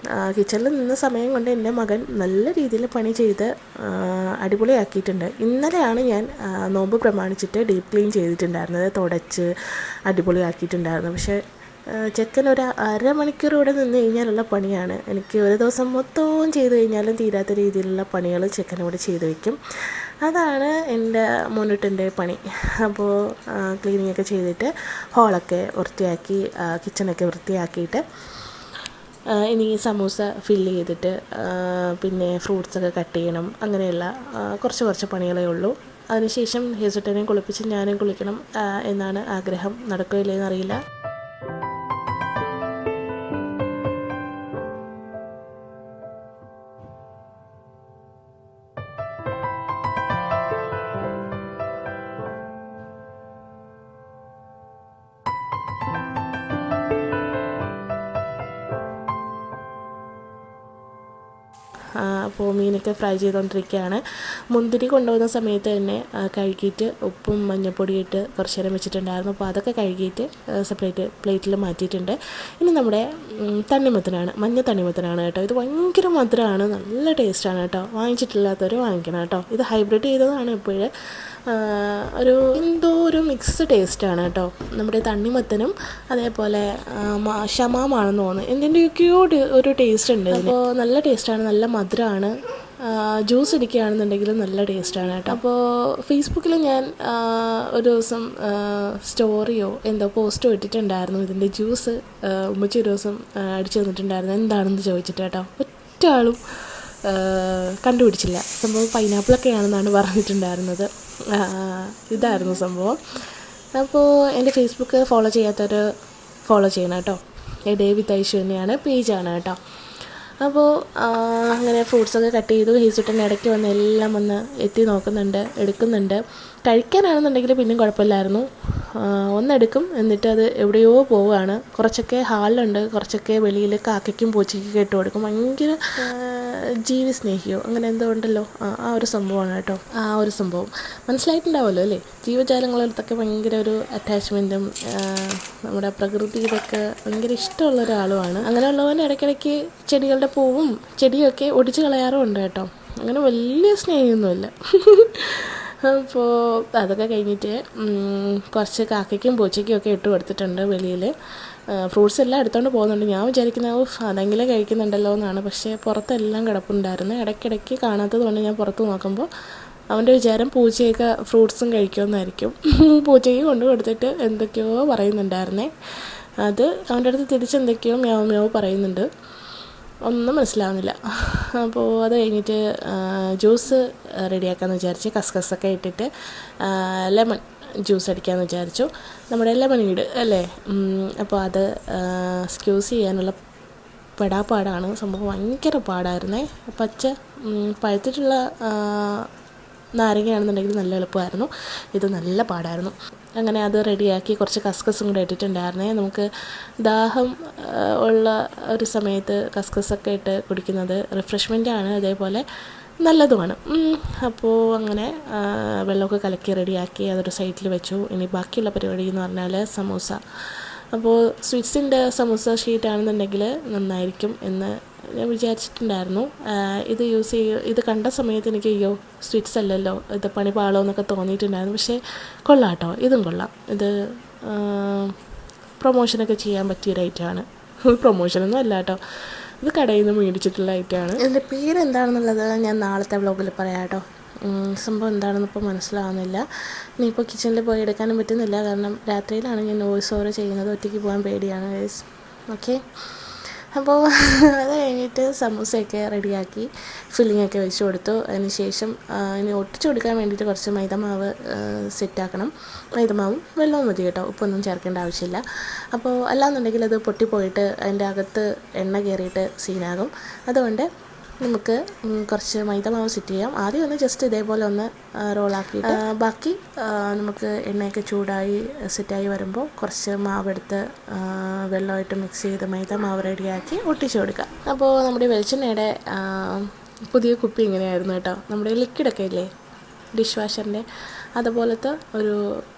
കിച്ചണിൽ നിന്ന സമയം കൊണ്ട് എൻ്റെ മകൻ നല്ല രീതിയിൽ പണി ചെയ്ത് അടിപൊളിയാക്കിയിട്ടുണ്ട്. ഇന്നലെയാണ് ഞാൻ നോമ്പ് പ്രമാണിച്ചിട്ട് ഡീപ്പ് ക്ലീൻ ചെയ്തിട്ടുണ്ടായിരുന്നത്, തുടച്ച് അടിപൊളിയാക്കിയിട്ടുണ്ടായിരുന്നു. പക്ഷേ ചെക്കൻ ഒരു അരമണിക്കൂർ ഇവിടെ നിന്ന് കഴിഞ്ഞാലുള്ള പണിയാണ്. എനിക്ക് ഒരു ദിവസം മൊത്തവും ചെയ്ത് കഴിഞ്ഞാലും തീരാത്ത രീതിയിലുള്ള പണികൾ ചെക്കൻ ഇവിടെ ചെയ്ത് വയ്ക്കും. അതാണ് എൻ്റെ മുന്നിട്ടിൻ്റെ പണി. അപ്പോൾ ക്ലീനിങ് ഒക്കെ ചെയ്തിട്ട് ഹോളൊക്കെ വൃത്തിയാക്കി കിച്ചണൊക്കെ വൃത്തിയാക്കിയിട്ട് ഇനി സമൂസ ഫില്ല് ചെയ്തിട്ട് പിന്നെ ഫ്രൂട്ട്സൊക്കെ കട്ട് ചെയ്യണം. അങ്ങനെയുള്ള കുറച്ച് പണികളേ ഉള്ളൂ. അതിനുശേഷം ഹേസുട്ടനെയും കുളിപ്പിച്ച് ഞാനും കുളിക്കണം എന്നാണ് ആഗ്രഹം. നടക്കുകയില്ലെന്ന് അറിയില്ല. അപ്പോൾ മീനൊക്കെ ഫ്രൈ ചെയ്തുകൊണ്ടിരിക്കുകയാണ്. മുന്തിരി കൊണ്ടുപോകുന്ന സമയത്ത് തന്നെ കഴുകിയിട്ട് ഉപ്പും മഞ്ഞൾപ്പൊടിയിട്ട് കുറച്ച് നേരം വെച്ചിട്ടുണ്ടായിരുന്നു. അപ്പോൾ അതൊക്കെ കഴുകിയിട്ട് സെപ്പറേറ്റ് പ്ലേറ്റിൽ മാറ്റിയിട്ടുണ്ട്. ഇനി നമ്മുടെ തണ്ണിമത്തനാണ്, മഞ്ഞ തണ്ണിമത്തനാണ് കേട്ടോ. ഇത് ഭയങ്കര മധുരമാണ്, നല്ല ടേസ്റ്റാണ് കേട്ടോ. വാങ്ങിച്ചിട്ടില്ലാത്തവർ വാങ്ങിക്കണം കേട്ടോ. ഇത് ഹൈബ്രിഡ് ചെയ്തതാണ്. ഇപ്പോഴേ ഒരു മിക്സ് ടേസ്റ്റാണ് കേട്ടോ. നമ്മുടെ തണ്ണിമത്തനും അതേപോലെ ഷമാമാണെന്ന് തോന്നുന്നു, എന്തിൻ്റെയൊക്കെയോ ഒരു ടേസ്റ്റ് ഉണ്ട്. അപ്പോൾ നല്ല ടേസ്റ്റാണ്, നല്ല മധുരമാണ്. ജ്യൂസ് അടിക്കുകയാണെന്നുണ്ടെങ്കിലും നല്ല ടേസ്റ്റാണ് കേട്ടോ. അപ്പോൾ ഫേസ്ബുക്കിൽ ഞാൻ ഒരു ദിവസം സ്റ്റോറിയോ എന്തോ പോസ്റ്റോ ഇട്ടിട്ടുണ്ടായിരുന്നു. ഇതിൻ്റെ ജ്യൂസ് ഉമ്മച്ചി ഒരു ദിവസം അടിച്ചു തന്നിട്ടുണ്ടായിരുന്നു, എന്താണെന്ന് ചോദിച്ചിട്ട് കേട്ടോ. ഒറ്റ ആളും കണ്ടുപിടിച്ചില്ല. സംഭവം പൈനാപ്പിളൊക്കെ ആണെന്നാണ് പറഞ്ഞിട്ടുണ്ടായിരുന്നത്. ഇതായിരുന്നു സംഭവം. അപ്പോൾ എൻ്റെ ഫേസ്ബുക്ക് ഫോളോ ചെയ്യാത്തവർ ഫോളോ ചെയ്യണം കേട്ടോ. ഡേവിഡ് ഐഷു തന്നെയാണ് പേജാണ് കേട്ടോ. അപ്പോൾ അങ്ങനെ ഫ്രൂട്ട്സൊക്കെ കട്ട് ചെയ്തു. ഹീസുട്ടൻ ഇടയ്ക്ക് വന്ന് എല്ലാം വന്ന് എത്തി നോക്കുന്നുണ്ട്, എടുക്കുന്നുണ്ട്. കഴിക്കാനാണെന്നുണ്ടെങ്കിൽ പിന്നെയും കുഴപ്പമില്ലായിരുന്നു. ഒന്നെടുക്കും, എന്നിട്ട് അത് എവിടെയോ പോവുകയാണ്. കുറച്ചൊക്കെ ഹാളിലുണ്ട്, കുറച്ചൊക്കെ വെളിയിൽ കാക്കയ്ക്കും പൂച്ചയ്ക്കൊക്കെ ഇട്ട് കൊടുക്കും. ഭയങ്കര ജീവി സ്നേഹിയോ അങ്ങനെ എന്തോ ഉണ്ടല്ലോ, ആ ഒരു സംഭവമാണ് കേട്ടോ. ആ ഒരു സംഭവം മനസ്സിലായിട്ടുണ്ടാവുമല്ലോ അല്ലേ. ജീവജാലങ്ങളടുത്തൊക്കെ ഭയങ്കര ഒരു അറ്റാച്ച്മെൻറ്റും നമ്മുടെ പ്രകൃതിയിലൊക്കെ ഭയങ്കര ഇഷ്ടമുള്ള ഒരാളുമാണ്. അങ്ങനെയുള്ളവൻ ഇടയ്ക്കിടയ്ക്ക് ചെടികളുടെ പൂവും ചെടിയൊക്കെ ഒടിച്ച് കളയാറുമുണ്ട് കേട്ടോ. അങ്ങനെ വലിയ സ്നേഹമൊന്നുമില്ല. അപ്പോൾ അതൊക്കെ കഴിഞ്ഞിട്ട് കുറച്ച് കാക്കയ്ക്കും പൂച്ചയ്ക്കും ഒക്കെ ഇട്ട് കൊടുത്തിട്ടുണ്ട് വെളിയിൽ. ഫ്രൂട്ട്സ് എല്ലാം എടുത്തുകൊണ്ട് പോകുന്നുണ്ട്. ഞാൻ വിചാരിക്കുന്നത് അതെങ്കിലും കഴിക്കുന്നുണ്ടല്ലോ എന്നാണ്. പക്ഷേ പുറത്തെല്ലാം കിടപ്പുണ്ടായിരുന്നു. ഇടയ്ക്കിടയ്ക്ക് കാണാത്തത് കൊണ്ട് ഞാൻ പുറത്ത് നോക്കുമ്പോൾ അവൻ്റെ വിചാരം പൂച്ചയൊക്കെ ഫ്രൂട്ട്സും കഴിക്കുമെന്നായിരിക്കും. പൂച്ചയ്ക്ക് കൊണ്ട് കൊടുത്തിട്ട് എന്തൊക്കെയോ പറയുന്നുണ്ടായിരുന്നേ. അത് അവൻ്റെ അടുത്ത് തിരിച്ചെന്തൊക്കെയോ മ്യാവ് മ്യാവ് പറയുന്നുണ്ട്, ഒന്നും മനസ്സിലാവുന്നില്ല. അപ്പോൾ അത് കഴിഞ്ഞിട്ട് ജ്യൂസ് റെഡിയാക്കാമെന്ന് വിചാരിച്ച് കസ്കസൊക്കെ ഇട്ടിട്ട് ലെമൺ ജ്യൂസ് അടിക്കാമെന്ന് വിചാരിച്ചു. നമ്മുടെ ലെമൺ ഈട് അല്ലേ. അപ്പോൾ അത് സ്ക്യൂസ് ചെയ്യാനുള്ള പെടാപ്പാടാണ് സംഭവം. ഭയങ്കര പാടായിരുന്നേ. പഴുത്തിട്ടുള്ള നാരങ്ങയാണെന്നുണ്ടെങ്കിൽ നല്ല എളുപ്പമായിരുന്നു, ഇത് നല്ല പാടായിരുന്നു. അങ്ങനെ അത് റെഡിയാക്കി കുറച്ച് കസ്കസും കൂടെ ഇട്ടിട്ടുണ്ടായിരുന്നേ. നമുക്ക് ദാഹം ഉള്ള ഒരു സമയത്ത് കസ്കസൊക്കെ ഇട്ട് കുടിക്കുന്നത് റിഫ്രഷ്മെൻറ്റാണ്, അതേപോലെ നല്ലതുമാണ്. അപ്പോൾ അങ്ങനെ വെള്ളമൊക്കെ കലക്കി റെഡിയാക്കി അതൊരു സൈഡിൽ വെച്ചു. ഇനി ബാക്കിയുള്ള പരിപാടി എന്ന് പറഞ്ഞാൽ സമൂസ. അപ്പോൾ സ്വീറ്റ്സിൻ്റെ സമൂസ ഷീറ്റാണെന്നുണ്ടെങ്കിൽ നന്നായിരിക്കും എന്ന് ഞാൻ വിചാരിച്ചിട്ടുണ്ടായിരുന്നു. ഇത് കണ്ട സമയത്ത് എനിക്ക് അയ്യോ സ്വീറ്റ്സ് അല്ലല്ലോ, ഇത് പണി പാളോ എന്നൊക്കെ തോന്നിയിട്ടുണ്ടായിരുന്നു. പക്ഷേ കൊള്ളാം കേട്ടോ, ഇതും കൊള്ളാം. ഇത് പ്രൊമോഷനൊക്കെ ചെയ്യാൻ പറ്റിയൊരു ഐറ്റമാണ്. പ്രൊമോഷനൊന്നും അല്ല കേട്ടോ, ഇത് കടയിൽ നിന്ന് മേടിച്ചിട്ടുള്ള ഐറ്റമാണ്. ഇതിൻ്റെ പേരെന്താണെന്നുള്ളത് ഞാൻ നാളത്തെ വ്ലോഗിൽ പറയാം കേട്ടോ. സംഭവം എന്താണെന്ന് ഇപ്പോൾ മനസ്സിലാവുന്നില്ല. ഇനിയിപ്പോൾ കിച്ചണിൽ പോയി എടുക്കാനും പറ്റുന്നില്ല, കാരണം രാത്രിയിലാണ് ഞാൻ വോയിസ് ഓവർ ചെയ്യുന്നത്. ഒറ്റയ്ക്ക് പോകാൻ പേടിയാണ് ഗൈസ്. ഓക്കെ, അപ്പോൾ അത് കഴിഞ്ഞിട്ട് സമൂസയൊക്കെ റെഡിയാക്കി ഫില്ലിങ്ങൊക്കെ വെച്ച് കൊടുത്തു. അതിന് ശേഷം ഇനി ഒട്ടിച്ചു കൊടുക്കാൻ വേണ്ടിയിട്ട് കുറച്ച് മൈദമാവ് സെറ്റാക്കണം. മൈദമാവും വെള്ളവും മതി കേട്ടോ, ഉപ്പൊന്നും ചേർക്കേണ്ട ആവശ്യമില്ല. അപ്പോൾ അല്ലാന്നുണ്ടെങ്കിൽ അത് പൊട്ടിപ്പോയിട്ട് അതിൻ്റെ അകത്ത് എണ്ണ കയറിയിട്ട് സീനാകും. അതുകൊണ്ട് നമുക്ക് കുറച്ച് മൈദമാവ് സെറ്റ് ചെയ്യാം. ആദ്യം ഒന്ന് ജസ്റ്റ് ഇതേപോലെ ഒന്ന് റോളാക്കിയിട്ട് ബാക്കി നമുക്ക് എണ്ണയൊക്കെ ചൂടായി സെറ്റായി വരുമ്പോൾ കുറച്ച് മാവെടുത്ത് വെള്ളമായിട്ട് മിക്സ് ചെയ്ത് മൈദമാവ് റെഡിയാക്കി ഒട്ടിച്ചു കൊടുക്കാം. അപ്പോൾ നമ്മുടെ വെളിച്ചെണ്ണയുടെ പുതിയ കുപ്പി ഇങ്ങനെയായിരുന്നു കേട്ടോ. നമ്മുടെ ലിക്വിഡൊക്കെ ഇല്ലേ ഡിഷ് വാഷറിൻ്റെ, അതുപോലത്തെ ഒരു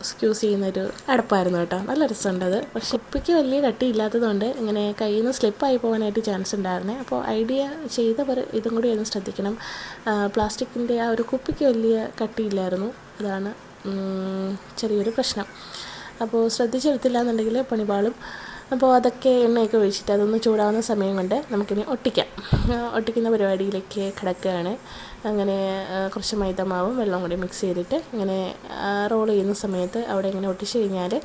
സ്ക്യൂസ് ചെയ്യുന്നൊരു അടപ്പായിരുന്നു കേട്ടോ. നല്ല രസമുണ്ടത്. പക്ഷെ കുപ്പിക്ക് വലിയ കട്ടിയില്ലാത്തതുകൊണ്ട് ഇങ്ങനെ കയ്യിൽ നിന്ന് സ്ലിപ്പായി പോകാനായിട്ട് ചാൻസ് ഉണ്ടായിരുന്നേ. അപ്പോൾ ഐഡിയ ചെയ്തവർ ഇതും കൂടി ഒന്ന് ശ്രദ്ധിക്കണം. പ്ലാസ്റ്റിക്കിൻ്റെ ആ ഒരു കുപ്പിക്ക് വലിയ കട്ടിയില്ലായിരുന്നു, അതാണ് ചെറിയൊരു പ്രശ്നം. അപ്പോൾ ശ്രദ്ധിച്ചെടുത്തില്ല എന്നുണ്ടെങ്കിൽ പണിപാളും. അപ്പോൾ അതൊക്കെ എണ്ണയൊക്കെ ഒഴിച്ചിട്ട് അതൊന്ന് ചൂടാവുന്ന സമയം കൊണ്ട് നമുക്കിനി ഒട്ടിക്കുന്ന പരിപാടിയിലേക്ക് കിടക്കുകയാണ്. അങ്ങനെ കുറച്ച് മൈദമാവും വെള്ളം കൂടി മിക്സ് ചെയ്തിട്ട് ഇങ്ങനെ റോൾ ചെയ്യുന്ന സമയത്ത് അവിടെ ഇങ്ങനെ ഒട്ടിച്ച് കഴിഞ്ഞാൽ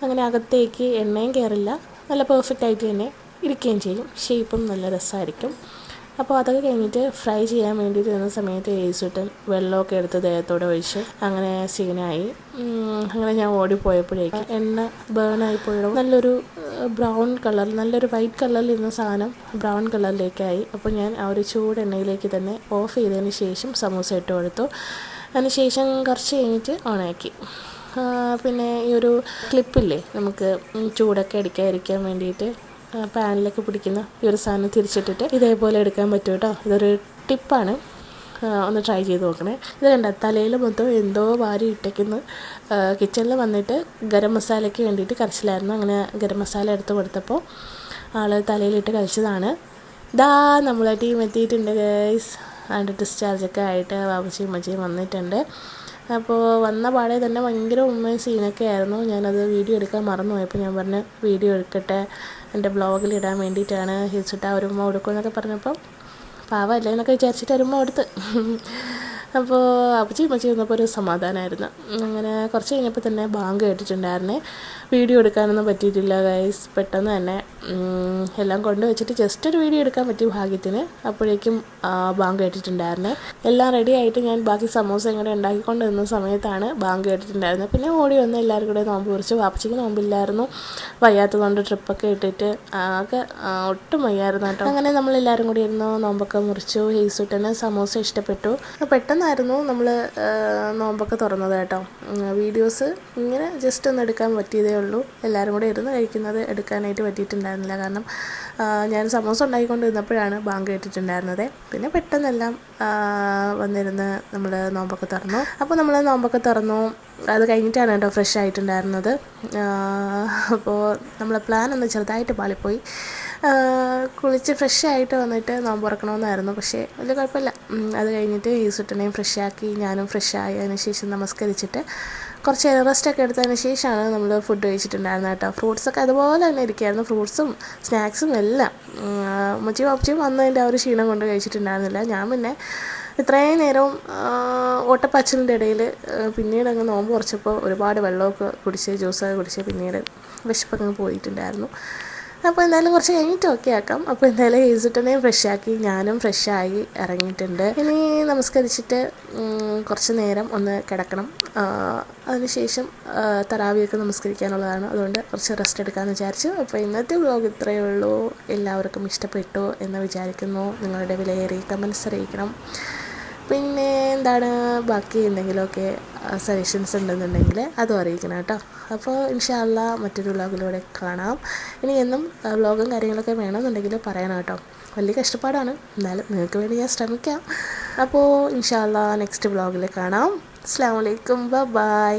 അങ്ങനെ അകത്തേക്ക് എണ്ണയും കയറില്ല, നല്ല പെർഫെക്റ്റായിട്ട് തന്നെ ഇരിക്കുകയും ചെയ്യും. ഷേപ്പും നല്ല രസമായിരിക്കും. അപ്പോൾ അതൊക്കെ കഴിഞ്ഞിട്ട് ഫ്രൈ ചെയ്യാൻ വേണ്ടിയിട്ട് ഇരുന്ന സമയത്ത് ഏസുട്ടൻ വെള്ളമൊക്കെ എടുത്ത് ദേഹത്തോടെ ഒഴിച്ച് അങ്ങനെ സീനായി. അങ്ങനെ ഞാൻ ഓടിപ്പോയപ്പോഴേക്ക് എണ്ണ ബേണായി പോയിടും. നല്ലൊരു ബ്രൗൺ കളർ, നല്ലൊരു വൈറ്റ് കളറിൽ ഇരുന്ന സാധനം ബ്രൗൺ കളറിലേക്കായി. അപ്പോൾ ഞാൻ ആ ഒരു ചൂട് എണ്ണയിലേക്ക് തന്നെ ഓഫ് ചെയ്തതിന് ശേഷം സമൂസ ഇട്ട് കൊടുത്തു. അതിന് ശേഷം കുറച്ച് കഴിഞ്ഞിട്ട് ഓണാക്കി. പിന്നെ ഈ ഒരു ക്ലിപ്പില്ലേ നമുക്ക് ചൂടൊക്കെ അടിക്കാതിരിക്കാൻ വേണ്ടിയിട്ട് പാനിലൊക്കെ പിടിക്കുന്ന ഈ ഒരു സാധനം തിരിച്ചിട്ടിട്ട് ഇതേപോലെ എടുക്കാൻ പറ്റും കേട്ടോ. ഇതൊരു ടിപ്പാണ്, ഒന്ന് ട്രൈ ചെയ്ത് നോക്കണേ. ഇത് കണ്ട തലയിൽ മൊത്തം എന്തോ വാരി ഇട്ടേക്കുന്നു. കിച്ചണിൽ വന്നിട്ട് ഗരം മസാലയ്ക്ക് വേണ്ടിയിട്ട് കരച്ചിലായിരുന്നു. അങ്ങനെ ഗരം മസാല എടുത്ത് കൊടുത്തപ്പോൾ ആൾ തലയിലിട്ട് കഴിച്ചതാണ്. നമ്മളെ ടീം എത്തിയിട്ടുണ്ട് ഗൈസ്. അതിൻ്റെ ഡിസ്ചാർജൊക്കെ ആയിട്ട് ബാബുച്ചിയും ഉമ്മച്ചിയും വന്നിട്ടുണ്ട്. അപ്പോൾ വന്ന പാടെ തന്നെ ഭയങ്കര ഉമ്മയും സീനൊക്കെ ആയിരുന്നു. ഞാനത് വീഡിയോ എടുക്കാൻ മറന്നുപോയപ്പോൾ ഞാൻ പറഞ്ഞു വീഡിയോ എടുക്കട്ടെ, എൻ്റെ ബ്ലോഗിൽ ഇടാൻ വേണ്ടിയിട്ടാണ്. ഹിൽസിട്ട് ഒരു ഉമ്മ കൊടുക്കുമെന്നൊക്കെ പറഞ്ഞപ്പോൾ പാവമല്ലേ എന്നൊക്കെ വിചാരിച്ചിട്ട് ഒരു ഉമ്മ കൊടുത്ത്. അപ്പോൾ അപ്പച്ചി ഉമ്മച്ചി വന്നപ്പോൾ ഒരു സമാധാനമായിരുന്നു. അങ്ങനെ കുറച്ച് കഴിഞ്ഞപ്പോൾ തന്നെ ബാങ്ക് കേട്ടിട്ടുണ്ടായിരുന്നേ. വീഡിയോ എടുക്കാനൊന്നും പറ്റിയിട്ടില്ല ഗൈസ്. പെട്ടെന്ന് തന്നെ എല്ലാം കൊണ്ടുവച്ചിട്ട് ജസ്റ്റ് ഒരു വീഡിയോ എടുക്കാൻ പറ്റിയ ഭാഗ്യത്തിന് അപ്പോഴേക്കും ബാങ്ക് കേട്ടിട്ടുണ്ടായിരുന്നേ. എല്ലാം റെഡി ആയിട്ട് ഞാൻ ബാക്കി സമോസ ഇങ്ങനെ ഉണ്ടാക്കിക്കൊണ്ട് നിന്ന സമയത്താണ് ബാങ്ക് കേട്ടിട്ടുണ്ടായിരുന്നത്. പിന്നെ ഓടി വന്ന് എല്ലാവരും കൂടെ നോമ്പ് കുറിച്ച്. വാപ്പച്ചിക്ക് നോമ്പില്ലായിരുന്നു, വയ്യാത്തതുകൊണ്ട് ട്രിപ്പൊക്കെ ഇട്ടിട്ട് ആകെ ഒട്ടും വയ്യായിരുന്നു കേട്ടോ. അങ്ങനെ നമ്മളെല്ലാവരും കൂടി ഇരുന്ന് നോമ്പൊക്കെ മുറിച്ചു. ഹെയ്സൂട്ടന് സമോസ ഇഷ്ടപ്പെട്ടു. പെട്ടെന്നായിരുന്നു നമ്മൾ നോമ്പൊക്കെ തുറന്നത് കേട്ടോ. വീഡിയോസ് ഇങ്ങനെ ജസ്റ്റ് ഒന്ന് എടുക്കാൻ പറ്റിയതേ ഉള്ളൂ. എല്ലാവരും കൂടെ ഇരുന്ന് കഴിക്കുന്നത് എടുക്കാനായിട്ട് പറ്റിയിട്ടുണ്ടായിരുന്നില്ല. കാരണം ഞാൻ സമോസ ഉണ്ടാക്കിക്കൊണ്ട് ഇരുന്നപ്പോഴാണ് ബാങ്ക് കേട്ടിട്ടുണ്ടായിരുന്നത്. പിന്നെ പെട്ടെന്നെല്ലാം വന്നിരുന്ന് നമ്മൾ നോമ്പൊക്കെ തുറന്നു. അപ്പോൾ നമ്മൾ നോമ്പൊക്കെ തുറന്നു. അത് കഴിഞ്ഞിട്ടാണ് കേട്ടോ ഫ്രഷ് ആയിട്ടുണ്ടായിരുന്നത്. അപ്പോൾ നമ്മളെ പ്ലാൻ ഒന്ന് ചെറുതായിട്ട് പാളിപ്പോയി. കുളിച്ച് ഫ്രഷ് ആയിട്ട് വന്നിട്ട് നോമ്പ് തുറക്കണമെന്നായിരുന്നു. പക്ഷേ വലിയ കുഴപ്പമില്ല. അത് കഴിഞ്ഞിട്ട് ഹീസുട്ടനെയും ഫ്രഷാക്കി ഞാനും ഫ്രഷ് ആയതിനു ശേഷം നമസ്കരിച്ചിട്ട് കുറച്ച് റെസ്റ്റൊക്കെ എടുത്തതിന് ശേഷമാണ് നമ്മൾ ഫുഡ് കഴിച്ചിട്ടുണ്ടായിരുന്നത് കേട്ടോ. ഫ്രൂട്ട്സൊക്കെ അതുപോലെ തന്നെ ഇരിക്കുകയായിരുന്നു. ഫ്രൂട്ട്സും സ്നാക്സും എല്ലാം ഉമ്മച്ചിയും അപ്പച്ചിയും വന്നതിൻ്റെ ആ ഒരു ക്ഷീണം കൊണ്ട് കഴിച്ചിട്ടുണ്ടായിരുന്നില്ല. ഞാൻ പിന്നെ ഇത്രയും നേരവും ഓട്ടപ്പാച്ചിലിൻ്റെ ഇടയിൽ പിന്നീട് അങ്ങ് നോമ്പ് കുറച്ചപ്പോൾ ഒരുപാട് വെള്ളമൊക്കെ കുടിച്ച് ജ്യൂസൊക്കെ കുടിച്ച് പിന്നീട് വിശപ്പൊക്കെ പോയിട്ടുണ്ടായിരുന്നു. അപ്പോൾ എന്തായാലും കുറച്ച് കഴിഞ്ഞിട്ട് ഓക്കെ ആക്കാം. അപ്പോൾ എന്തായാലും ഹേസുട്ടനെയും ഫ്രഷാക്കി ഞാനും ഫ്രഷായി ഇറങ്ങിയിട്ടുണ്ട്. ഇനി നമസ്കരിച്ചിട്ട് കുറച്ച് നേരം ഒന്ന് കിടക്കണം. അതിനുശേഷം തറാവിയൊക്കെ നമസ്കരിക്കാനുള്ളതാണ്. അതുകൊണ്ട് കുറച്ച് റെസ്റ്റ് എടുക്കാമെന്ന് വിചാരിച്ചു. അപ്പോൾ ഇന്നത്തെ വ്ലോഗ് ഇത്രയേ ഉള്ളൂ. എല്ലാവർക്കും ഇഷ്ടപ്പെട്ടു എന്ന് വിചാരിക്കുന്നു. നിങ്ങളുടെ വിലയേറിയ കമൻറ്റ്സ് അറിയിക്കണം. പിന്നെ എന്താണ് ബാക്കി എന്തെങ്കിലുമൊക്കെ സജഷൻസ് ഉണ്ടെന്നുണ്ടെങ്കിൽ അതും അറിയിക്കണം കേട്ടോ. അപ്പോൾ ഇൻഷാ അല്ലാ മറ്റൊരു വ്ലോഗിലൂടെ കാണാം. ഇനി എന്നും വ്ലോഗും കാര്യങ്ങളൊക്കെ വേണമെന്നുണ്ടെങ്കിൽ പറയണം കേട്ടോ. വലിയ കഷ്ടപ്പാടാണ്, എന്നാലും നിങ്ങൾക്ക് വേണ്ടി ഞാൻ ശ്രമിക്കാം. അപ്പോൾ ഇൻഷാ അല്ലാ നെക്സ്റ്റ് വ്ലോഗിൽ കാണാം. അസ്സലാമു അലൈക്കും, ബൈ.